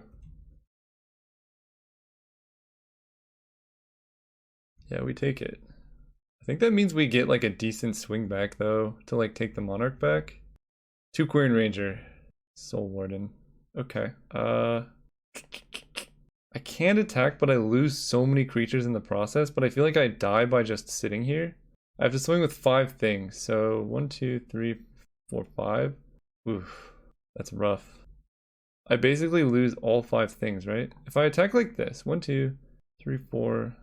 Yeah, we take it. I think that means we get like a decent swing back though, to like take the Monarch back. 2 Quirion Ranger. Soul Warden. Okay. I can't attack, but I lose so many creatures in the process, but I feel like I die by just sitting here. I have to swing with 5 things. So 1, 2, 3, 4, 5. Oof. That's rough. I basically lose all 5 things, right? If I attack like this, 1, 2, 3, 4,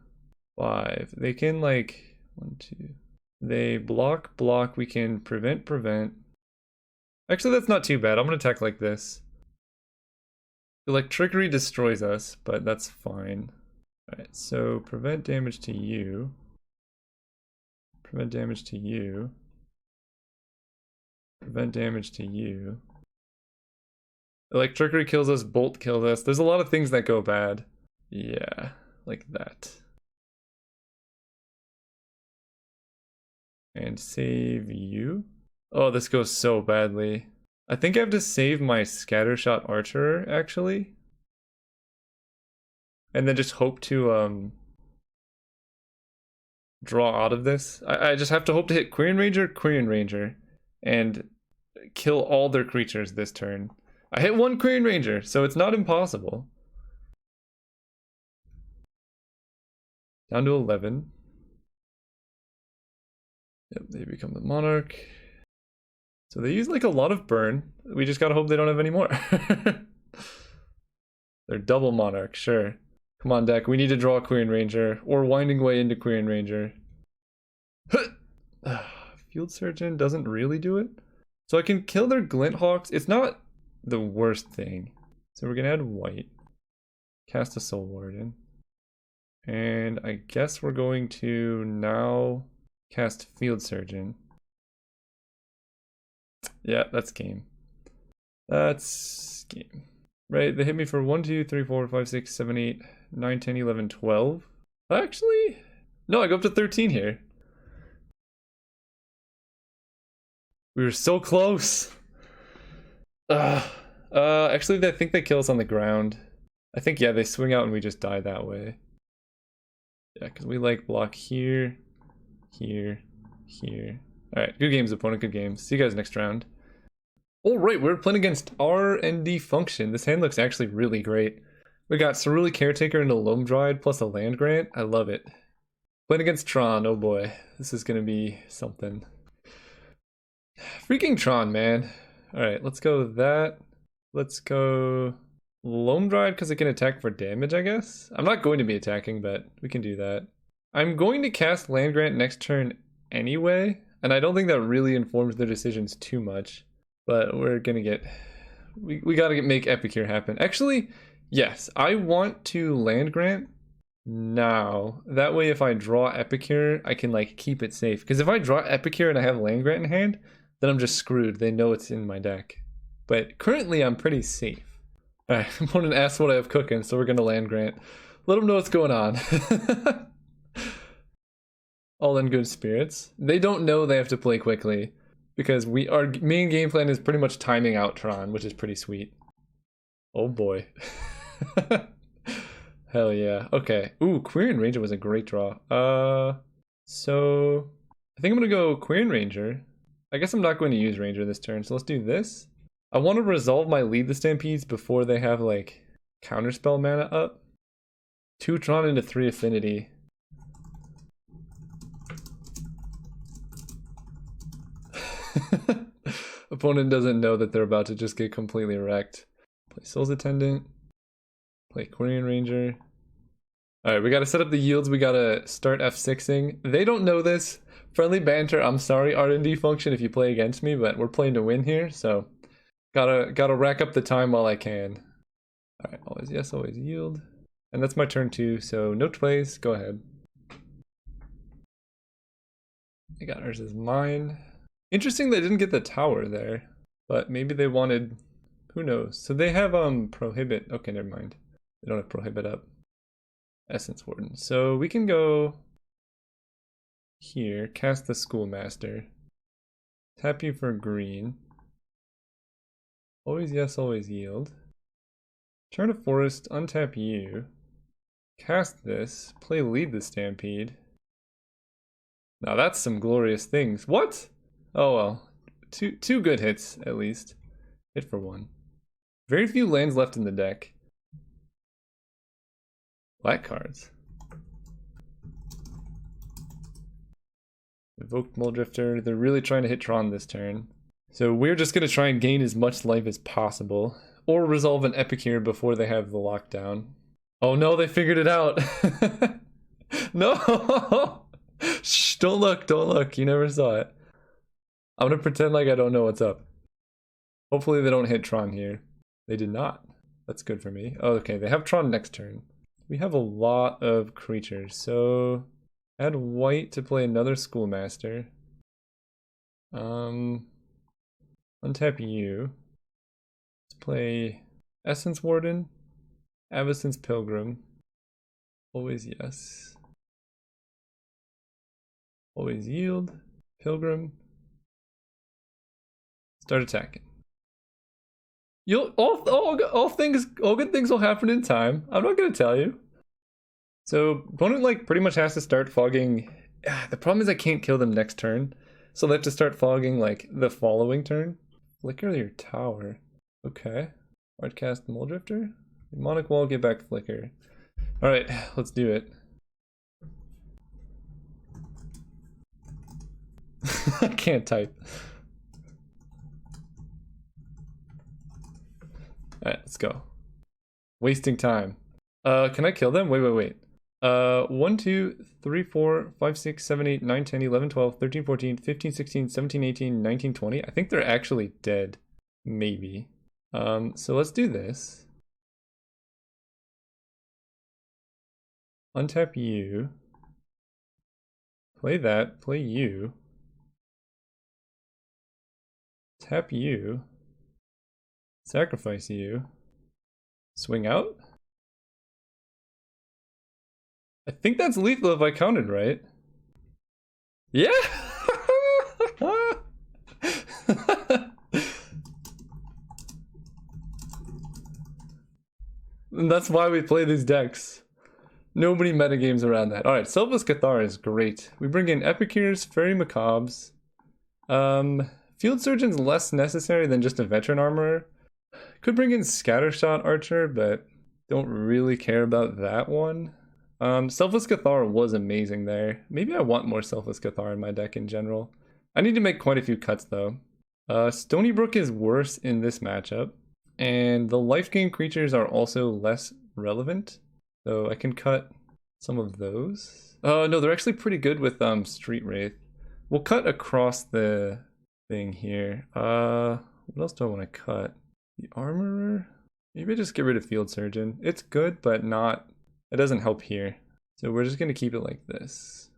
5. They can like 1, 2. They block. We can prevent. Actually, that's not too bad. I'm gonna attack like this. Electricity destroys us, but that's fine. Alright, so prevent damage to you. Prevent damage to you. Prevent damage to you. Electricity kills us, bolt kills us. There's a lot of things that go bad. Yeah, like that. And save you. Oh, this goes so badly. I think I have to save my Scattershot Archer, actually. And then just hope to draw out of this. I just have to hope to hit Quirion Ranger, and kill all their creatures this turn. I hit one Quirion Ranger, so it's not impossible. Down to 11. Yep, they become the Monarch. So they use like a lot of burn. We just gotta hope they don't have any more. They're double Monarch, sure. Come on, deck. We need to draw a Quirion Ranger, or Winding Way into Quirion Ranger. Field Surgeon doesn't really do it. So I can kill their Glint Hawks. It's not the worst thing. So we're gonna add white. Cast a Soul Warden. And I guess we're going to now cast Field Surgeon. Yeah, that's game. That's game. Right, they hit me for 1, 2, 3, 4, 5, 6, 7, 8, 9, 10, 11, 12. Actually, no, I go up to 13 here. We were so close. Actually, I think they kill us on the ground. I think, yeah, they swing out and we just die that way. Yeah, because we like block here, here, here. Alright, good games, opponent, good games. See you guys next round. Alright, we're playing against R&D Function. This hand looks actually really great. We got Cerulean Caretaker and a Loam Dryad plus a land grant. I love it. Playing against Tron, oh boy. This is gonna be something. Freaking Tron, man. Alright, let's go that. Let's go Loam Dryad because it can attack for damage, I guess. I'm not going to be attacking, but we can do that. I'm going to cast Land Grant next turn anyway, and I don't think that really informs their decisions too much. But we're gonna get... We gotta make Epicure happen. Actually, yes, I want to Land Grant now. That way if I draw Epicure, I can like keep it safe. Because if I draw Epicure and I have Land Grant in hand, then I'm just screwed. They know it's in my deck. But currently I'm pretty safe. Alright, opponent asks what I have cooking, so we're gonna Land Grant. Let them know what's going on. All in good spirits. They don't know they have to play quickly. Because our main game plan is pretty much timing out Tron, which is pretty sweet. Oh boy. Hell yeah. Okay. Ooh, Quirion Ranger was a great draw. So I think I'm gonna go Quirion Ranger. I guess I'm not going to use Ranger this turn, so let's do this. I want to resolve my Lead the Stampedes before they have like counterspell mana up. 2 Tron into 3 Affinity. Opponent doesn't know that they're about to just get completely wrecked. Play Soul's Attendant. Play Quirion Ranger. Alright, we gotta set up the yields. We gotta start F6ing. They don't know this. Friendly banter. I'm sorry, R&D Function, if you play against me, but we're playing to win here, so gotta rack up the time while I can. Alright, always yes, always yield. And that's my turn too, so no plays. Go ahead. I got ours as mine. Interesting they didn't get the tower there, but maybe they wanted, who knows. So they have Prohibit. Okay, never mind. They don't have Prohibit up. Essence Warden. So we can go here, cast the Schoolmaster. Tap you for green. Always yes, always yield. Turn a forest, untap you. Cast this, play Lead the Stampede. Now that's some glorious things. What? Oh well, two good hits at least. Hit for 1. Very few lands left in the deck. Black cards. Evoked Muldrifter. They're really trying to hit Tron this turn. So we're just gonna try and gain as much life as possible, or resolve an Epicure before they have the lockdown. Oh no, they figured it out. No. Shh, don't look. You never saw it. I'm gonna pretend like I don't know what's up. Hopefully they don't hit Tron here. They did not. That's good for me. Oh, okay, they have Tron next turn. We have a lot of creatures, so add white to play another Schoolmaster. Untap you. Let's play Essence Warden, Avacyn's Pilgrim. Always yes. Always yield. Pilgrim. Start attacking. You'll all good things will happen in time. I'm not gonna tell you. So opponent like pretty much has to start fogging. The problem is I can't kill them next turn, so they have to start fogging like the following turn. Flicker your tower. Okay. Hardcast Muldrifter. Demonic Wall, get back Flicker. Alright, let's do it. I can't type. Alright, let's go. Wasting time. Can I kill them? Wait. 1, 2, 3, 4, 5, 6, 7, 8, 9, 10, 11, 12, 13, 14, 15, 16, 17, 18, 19, 20. I think they're actually dead. Maybe. So let's do this. Untap you. Play that. Play you. Tap you. Sacrifice you. Swing out? I think that's lethal if I counted right. Yeah! And that's why we play these decks. Nobody metagames around that. Alright, Selfless Cathar is great. We bring in Epicures, Fairy Macabres. Field Surgeon's less necessary than just a Veteran Armorer. Could bring in Scattershot Archer, but don't really care about that one. Selfless Cathar was amazing there. Maybe I want more Selfless Cathar in my deck in general. I need to make quite a few cuts though. Stony Brook is worse in this matchup. And the life gain creatures are also less relevant. So I can cut some of those. No, they're actually pretty good with Street Wraith. We'll cut across the thing here. What else do I want to cut? The Armorer? Maybe I just get rid of Field Surgeon. It's good, but not... It doesn't help here. So we're just going to keep it like this.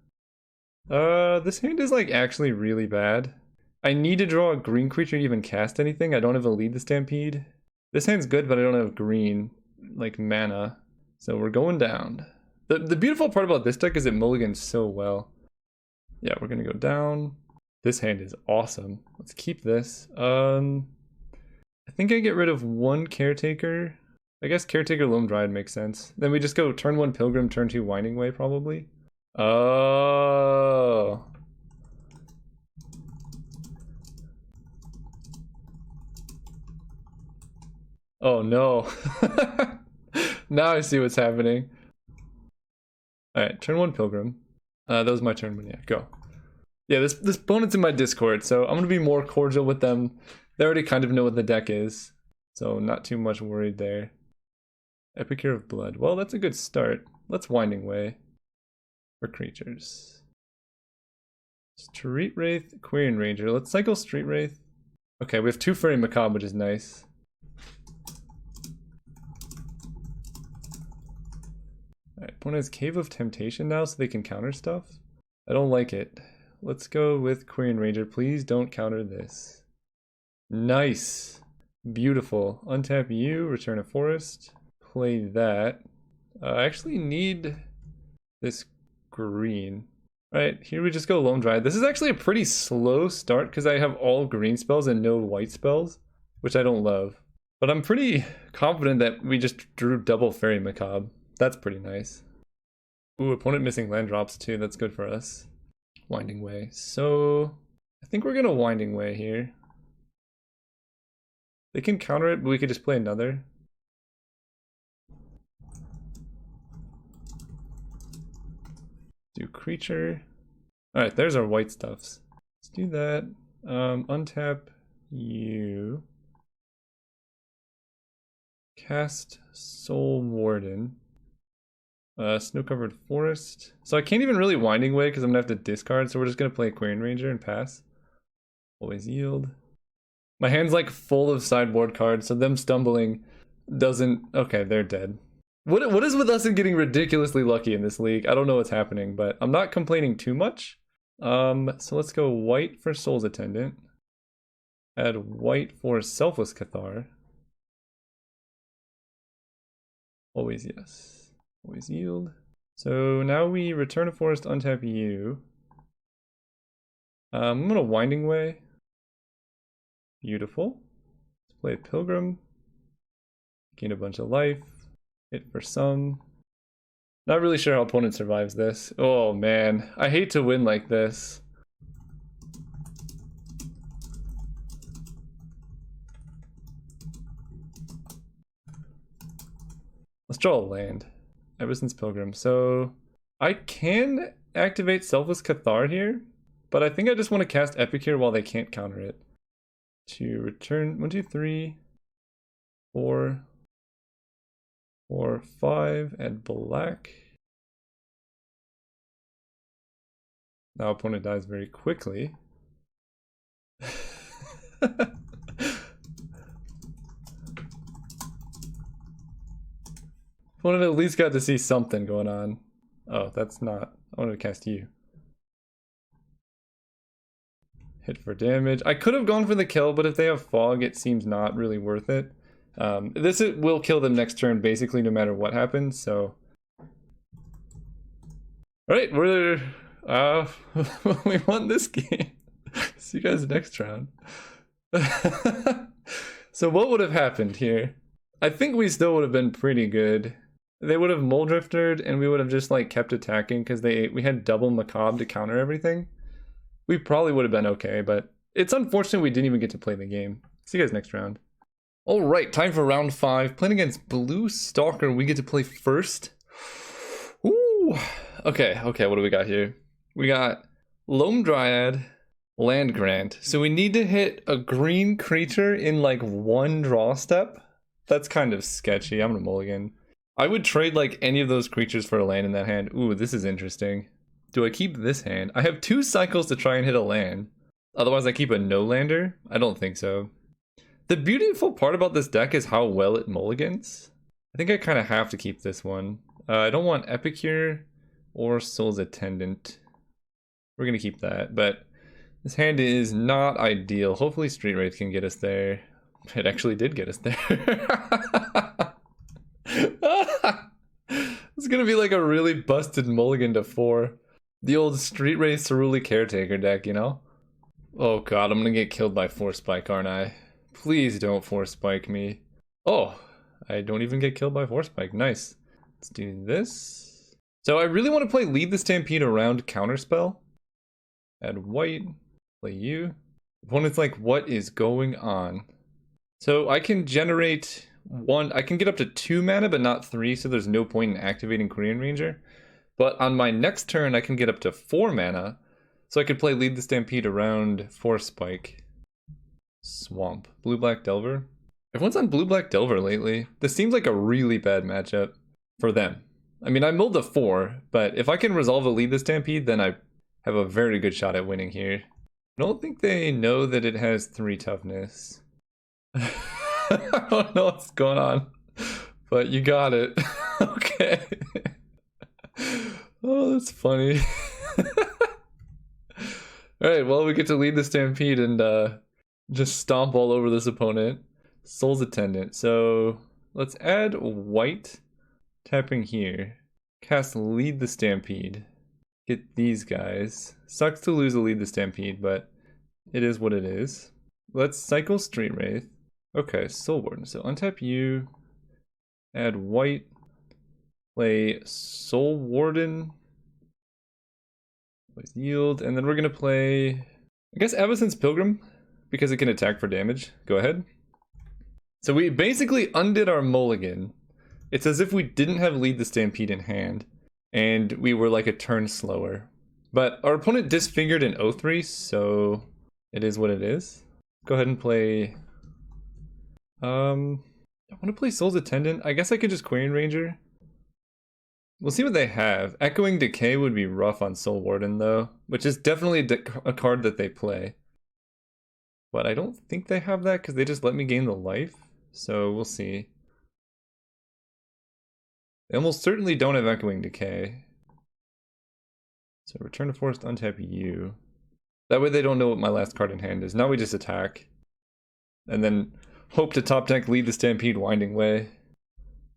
This hand is like actually really bad. I need to draw a green creature to even cast anything. I don't have a Lead the Stampede. This hand's good, but I don't have green, like mana. So we're going down. The beautiful part about this deck is it mulligans so well. Yeah, we're gonna go down. This hand is awesome. Let's keep this. I think I get rid of one Caretaker. I guess Caretaker Loam Dryad makes sense. Then we just go turn 1 Pilgrim, turn 2 Winding Way probably. Oh. Oh no. Now I see what's happening. Alright, turn 1 Pilgrim. That was my turn, but yeah, go. Yeah, this opponent's in my Discord, so I'm gonna be more cordial with them. They already kind of know what the deck is, so not too much worried there. Epicure of Blood. Well, that's a good start. Let's Winding Way for creatures. Street Wraith, Quirion Ranger. Let's cycle Street Wraith. Okay, we have 2 Fairy Macabre, which is nice. Alright, opponent has Cave of Temptation now, so they can counter stuff. I don't like it. Let's go with Quirion Ranger. Please don't counter this. Nice. Beautiful. Untap you, return a forest. Play that. I actually need this green. Alright, here we just go Loam Dryad. This is actually a pretty slow start because I have all green spells and no white spells, which I don't love. But I'm pretty confident that we just drew double Fairy Macabre. That's pretty nice. Ooh, opponent missing land drops too. That's good for us. Winding Way. So I think we're gonna Winding Way here. They can counter it, but we could just play another. Do creature. Alright, there's our white stuffs. Let's do that. Untap you. Cast Soul Warden. Snow-covered forest. So I can't even really Winding Way because I'm gonna have to discard, so we're just gonna play Quirion Ranger and pass. Always yield. My hand's like full of sideboard cards, so them stumbling doesn't... Okay, they're dead. What is with us and getting ridiculously lucky in this league? I don't know what's happening, but I'm not complaining too much. So let's go white for Soul's Attendant. Add white for Selfless Cathar. Always yes. Always yield. So now we return a forest, untap you. I'm gonna Winding Way. Beautiful. Let's play Pilgrim. Gain a bunch of life. Hit for some. Not really sure how opponent survives this. Oh man, I hate to win like this. Let's draw a land. Ever since Pilgrim. So I can activate Selfless Cathar here, but I think I just want to cast Epic here while they can't counter it. To return 1, 2, 3, 4, 4, 5, add black. Now opponent dies very quickly. Opponent at least got to see something going on. Oh, that's not. I wanted to cast you. Hit for damage. I could have gone for the kill, but if they have fog, it seems not really worth it. This will kill them next turn, basically, no matter what happens, so... Alright, we're... we won this game. See you guys next round. So what would have happened here? I think we still would have been pretty good. They would have Mole Drifted, and we would have just, like, kept attacking, because we had double Macabre to counter everything. We probably would have been okay, but it's unfortunate we didn't even get to play the game. See you guys next round. Alright, time for round 5. Playing against Blue Stalker, we get to play first. Ooh. Okay, what do we got here? We got Loam Dryad, Land Grant. So we need to hit a green creature in like one draw step. That's kind of sketchy. I'm gonna mulligan. I would trade like any of those creatures for a land in that hand. Ooh, this is interesting. Do I keep this hand? I have 2 cycles to try and hit a land. Otherwise I keep a no-lander? I don't think so. The beautiful part about this deck is how well it mulligans. I think I kind of have to keep this one. I don't want Epicure or Soul's Attendant. We're going to keep that, but this hand is not ideal. Hopefully Street Wraith can get us there. It actually did get us there. It's going to be like a really busted mulligan to 4. The old Street Wraith Ceruli Caretaker deck, you know? Oh god, I'm gonna get killed by Force Spike, aren't I? Please don't Force Spike me. Oh, I don't even get killed by Force Spike. Nice. Let's do this. So I really want to play Lead the Stampede around Counterspell. Add white. Play you. Opponent's like, what is going on? So I can generate 1. I can get up to 2 mana, but not 3, so there's no point in activating Korean Ranger. But on my next turn, I can get up to 4 mana. So I could play Lead the Stampede around Force Spike. Swamp. Blue-Black Delver. Everyone's on Blue-Black Delver lately. This seems like a really bad matchup for them. I mean, I milled a 4, but if I can resolve a Lead the Stampede, then I have a very good shot at winning here. I don't think they know that it has 3 toughness. I don't know what's going on, but you got it. Okay. Oh, that's funny. Alright, well, we get to Lead the Stampede and just stomp all over this opponent. Soul's Attendant. So let's add white. Tapping here. Cast Lead the Stampede. Get these guys. Sucks to lose a Lead the Stampede, but it is what it is. Let's cycle Street Wraith. Okay, Soul Warden. So untap you. Add white. Play Soul Warden. Plays Yield. And then we're going to play, I guess, Avacyn's Pilgrim, because it can attack for damage. Go ahead. So we basically undid our mulligan. It's as if we didn't have Lead the Stampede in hand, and we were like a turn slower. But our opponent disfigured an O3, so it is what it is. Go ahead and play... I want to play Soul's Attendant. I guess I could just Quarian Ranger. We'll see what they have. Echoing Decay would be rough on Soul Warden, though, which is definitely a card that they play. But I don't think they have that because they just let me gain the life. So we'll see. They almost certainly don't have Echoing Decay. So return to forest, untap you. That way they don't know what my last card in hand is. Now we just attack. And then hope to top deck Lead the Stampede Winding Way.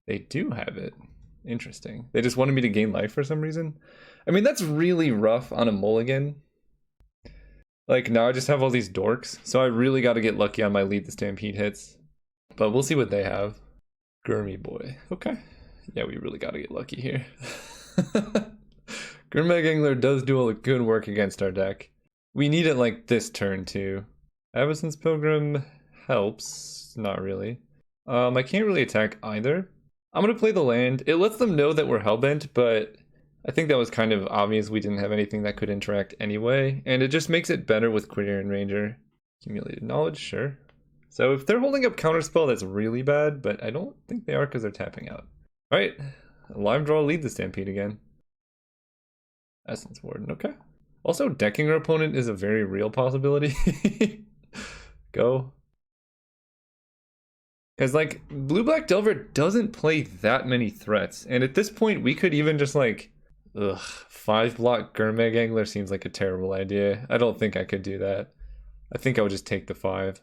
They do have it. Interesting. They just wanted me to gain life for some reason. I mean, that's really rough on a mulligan. Like, now I just have all these dorks, so I really got to get lucky on my Lead the Stampede hits. But we'll see what they have. Gurmy boy. Okay. Yeah, we really got to get lucky here. Gurmag Angler does do all the good work against our deck. We need it like this turn too. Avacyn's Pilgrim helps. Not really. I can't really attack either. I'm gonna play the land. It lets them know that we're hellbent, but I think that was kind of obvious. We didn't have anything that could interact anyway, and it just makes it better with Quirion Ranger. Accumulated knowledge, sure. So if they're holding up Counterspell, that's really bad, but I don't think they are because they're tapping out. Alright, live draw, Lead the Stampede again. Essence Warden, okay. Also, decking our opponent is a very real possibility. Go. Because, like, Blue-Black Delver doesn't play that many threats. And at this point, we could even just, like... 5-block Gurmag Angler seems like a terrible idea. I don't think I could do that. I think I would just take the 5.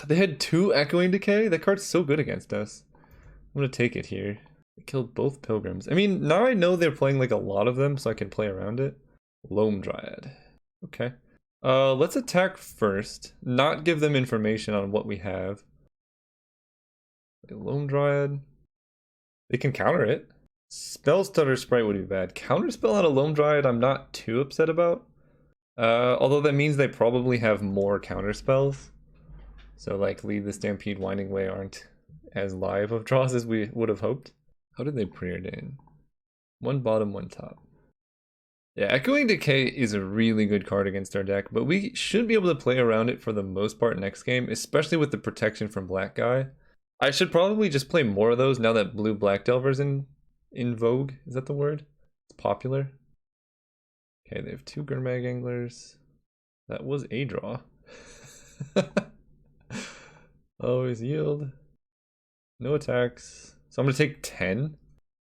They had 2 Echoing Decay? That card's so good against us. I'm gonna take it here. They killed both Pilgrims. I mean, now I know they're playing, like, a lot of them, so I can play around it. Loam Dryad. Okay. Let's attack first. Not give them information on what we have. Loam Dryad. They can counter it. Spell Stutter Sprite would be bad. Counterspell on a Loam Dryad I'm not too upset about. Although that means they probably have more counterspells. So like Lead the Stampede, Winding Way aren't as live of draws as we would have hoped. How did they preordain? 1 bottom, 1 top. Yeah, Echoing Decay is a really good card against our deck, but we should be able to play around it for the most part next game, especially with the protection from Black Guy. I should probably just play more of those now that Blue-Black Delver's in vogue. Is that the word? It's popular. Okay, they have 2 Gurmag Anglers. That was a draw. Always yield. No attacks. So I'm gonna take 10.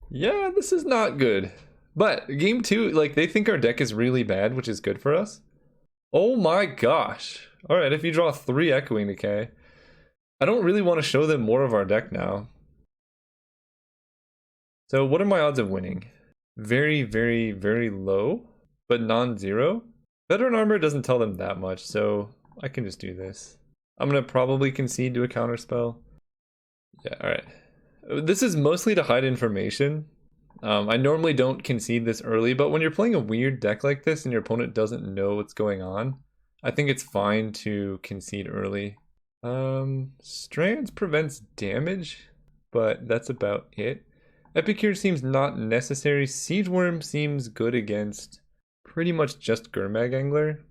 Yeah, this is not good. But game 2, like, they think our deck is really bad, which is good for us. Oh my gosh. Alright, if you draw 3 Echoing Decay. I don't really want to show them more of our deck now. So what are my odds of winning? Very, very, very low, but non-zero. Veteran Armor doesn't tell them that much, so I can just do this. I'm gonna probably concede to a counterspell. Yeah, alright. This is mostly to hide information. I normally don't concede this early, but when you're playing a weird deck like this and your opponent doesn't know what's going on, I think it's fine to concede early. Strands prevents damage, but that's about it. Epicure seems not necessary. Siege Worm seems good against pretty much just Gurmag Angler.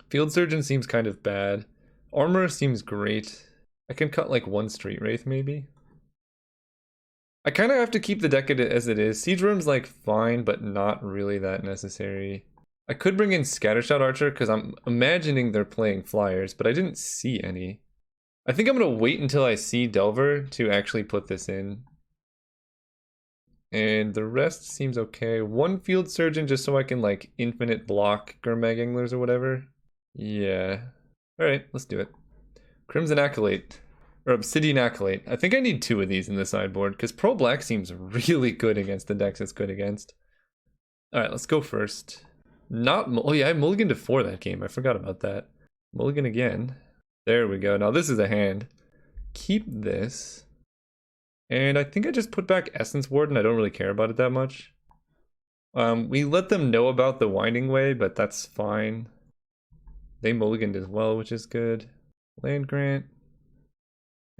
Field Surgeon seems kind of bad. Armor seems great. I can cut like 1 Street Wraith maybe. I kind of have to keep the deck as it is. Siege Worm's like fine, but not really that necessary. I could bring in Scattershot Archer because I'm imagining they're playing flyers, but I didn't see any. I think I'm going to wait until I see Delver to actually put this in. And the rest seems okay. 1 Field Surgeon just so I can like infinite block Gurmag Anglers or whatever. Yeah. Alright, let's do it. Crimson Acolyte. Or Obsidian Acolyte. I think I need 2 of these in the sideboard because Pro Black seems really good against the decks it's good against. Alright, let's go first. Oh yeah, I mulliganed to 4 that game. I forgot about that. Mulligan again. There we go. Now this is a hand. Keep this. And I think I just put back Essence Warden. I don't really care about it that much. We let them know about the Winding Way, but that's fine. They mulliganed as well, which is good. Land Grant.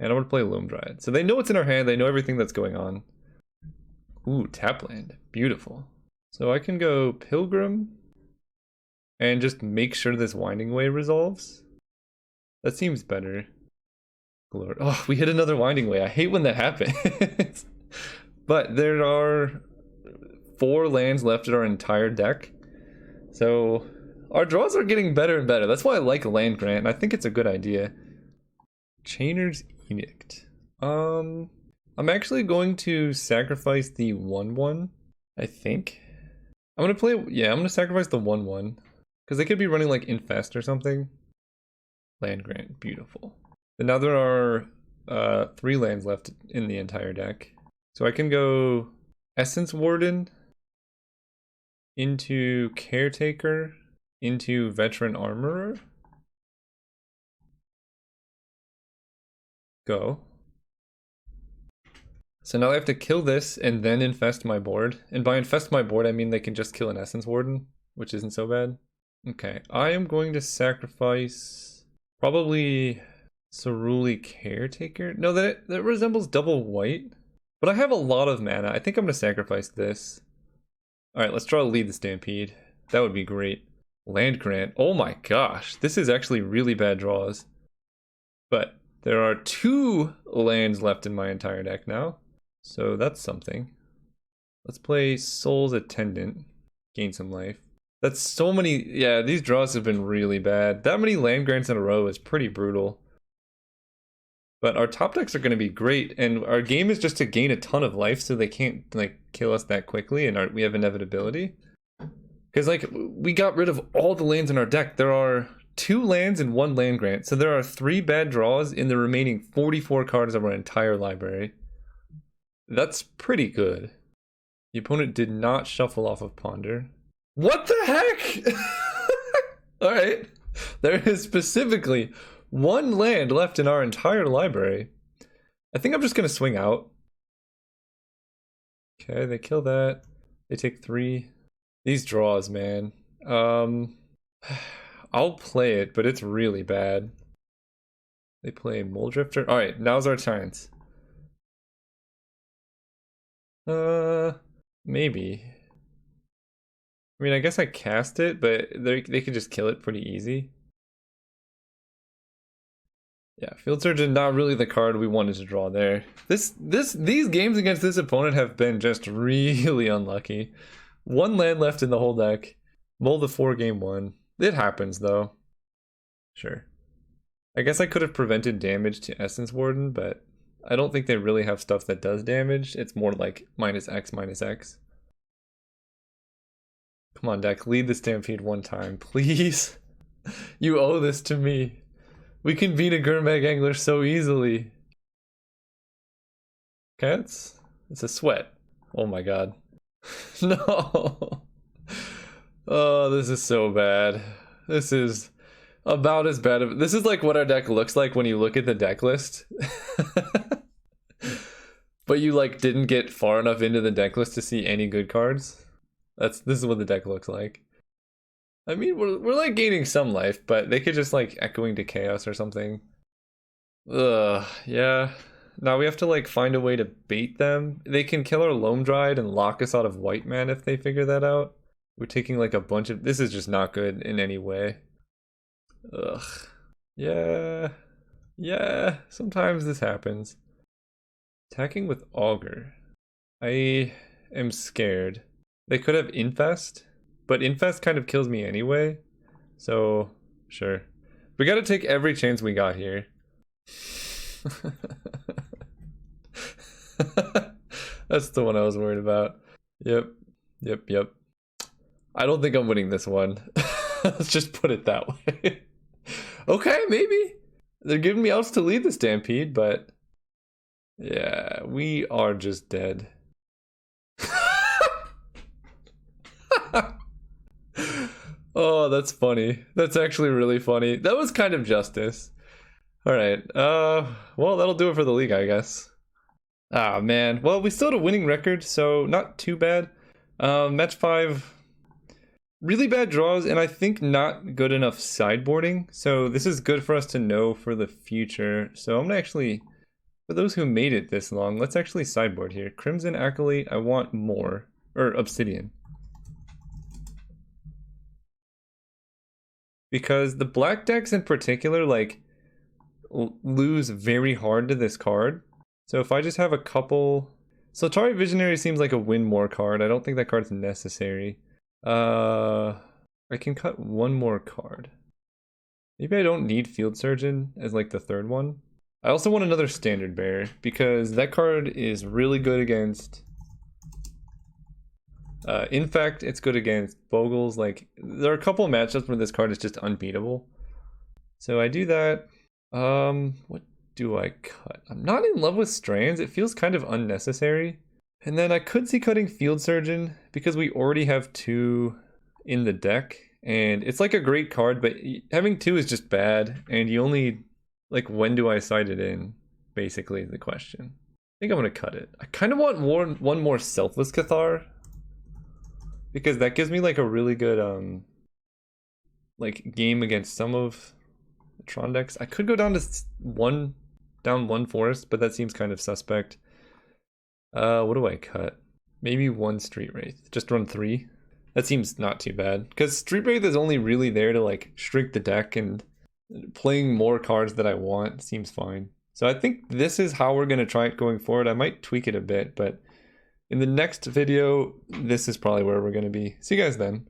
And I'm going to play Loam Dryad. So they know what's in our hand. They know everything that's going on. Ooh, tap land. Beautiful. So I can go Pilgrim. And just make sure this Winding Way resolves. That seems better. Lord. Oh, we hit another Winding Way. I hate when that happens. But there are 4 lands left in our entire deck. So our draws are getting better and better. That's why I like Land Grant, and I think it's a good idea. Chainer's Edict. I'm actually going to sacrifice the 1/1, I think. I'm going to play, yeah, I'm going to sacrifice the 1/1. Because they could be running like Infest or something. Land Grant, beautiful. And now there are 3 lands left in the entire deck. So I can go Essence Warden into Caretaker into Veteran Armorer. Go. So now I have to kill this and then infest my board. And by infest my board, I mean they can just kill an Essence Warden, which isn't so bad. Okay, I am going to sacrifice probably Ceruli Caretaker. No, that resembles double white. But I have a lot of mana. I think I'm going to sacrifice this. Alright, let's draw Lead the Stampede. That would be great. Land Grant. Oh my gosh, this is actually really bad draws. But there are 2 lands left in my entire deck now. So that's something. Let's play Soul's Attendant. Gain some life. That's so many. Yeah, these draws have been really bad. That many land grants in a row is pretty brutal. But our top decks are going to be great. And our game is just to gain a ton of life so they can't like kill us that quickly. And we have inevitability. Because like we got rid of all the lands in our deck. There are 2 lands and 1 land grant. So there are 3 bad draws in the remaining 44 cards of our entire library. That's pretty good. The opponent did not shuffle off of Ponder. What the heck? Alright. There is specifically 1 land left in our entire library. I think I'm just going to swing out. Okay, they kill that. They take 3. These draws, man. I'll play it, but it's really bad. They play Mole Drifter. Alright, now's our chance. Maybe. I mean, I guess I cast it, but they could just kill it pretty easy. Yeah, Field Surgeon not really the card we wanted to draw there. These games against this opponent have been just really unlucky. 1 land left in the whole deck. Mull the 4 game 1. It happens though. Sure. I guess I could have prevented damage to Essence Warden, but I don't think they really have stuff that does damage. It's more like -X/-X. Come on, deck. Lead the Stampede 1 time, please. You owe this to me. We can beat a Gurmag Angler so easily. Okay, it's a sweat. Oh my god. No. Oh, this is so bad. This is about as bad. This is like what our deck looks like when you look at the deck list. But you like didn't get far enough into the deck list to see any good cards. This is what the deck looks like. I mean, we're like gaining some life, but they could just like Echoing to Chaos or something. Ugh, yeah. Now we have to like find a way to bait them. They can kill our Loam Dried and lock us out of White Man if they figure that out. We're taking like a bunch of... This is just not good in any way. Ugh. Yeah. Yeah, sometimes this happens. Attacking with Augur. I am scared. They could have Infest, but Infest kind of kills me anyway. So, sure. We gotta take every chance we got here. That's the one I was worried about. Yep. I don't think I'm winning this one. Let's just put it that way. Okay, maybe. They're giving me outs to lead the Stampede, but... Yeah, we are just dead. Oh, that's funny. That's actually really funny. That was kind of justice. Alright, well, that'll do it for the league, I guess. Ah, man. Well, we still had a winning record, so not too bad. Match 5... Really bad draws, and I think not good enough sideboarding. So this is good for us to know for the future. So I'm gonna actually, for those who made it this long, let's actually sideboard here. Crimson Acolyte, I want more. Or Obsidian. Because the black decks in particular, like, lose very hard to this card. So if I just have a couple... Soltari Visionary seems like a win more card. I don't think that card's necessary. I can cut one more card. Maybe I don't need Field Surgeon as like the 3rd one. I also want another Standard Bearer because that card is really good against Infect. It's good against Bogles. Like there are a couple of matchups where this card is just unbeatable. So I do that. What do I cut? I'm not in love with Strands. It feels kind of unnecessary. And then I could see cutting Field Surgeon because we already have 2 in the deck And it's like a great card, but having 2 is just bad. And you only, like, when do I side it in? Basically is the question. I think I'm gonna cut it. I kind of want one more Selfless Cathar, because that gives me like a really good like game against some of the Tron decks. I could go down to one forest, but that seems kind of suspect. What do I cut? Maybe 1 Street Wraith. Just run 3. That seems not too bad, because Street Wraith is only really there to like shrink the deck, and playing more cards that I want seems fine. So I think this is how we're gonna try it going forward. I might tweak it a bit, but in the next video, this is probably where we're gonna be. See you guys then.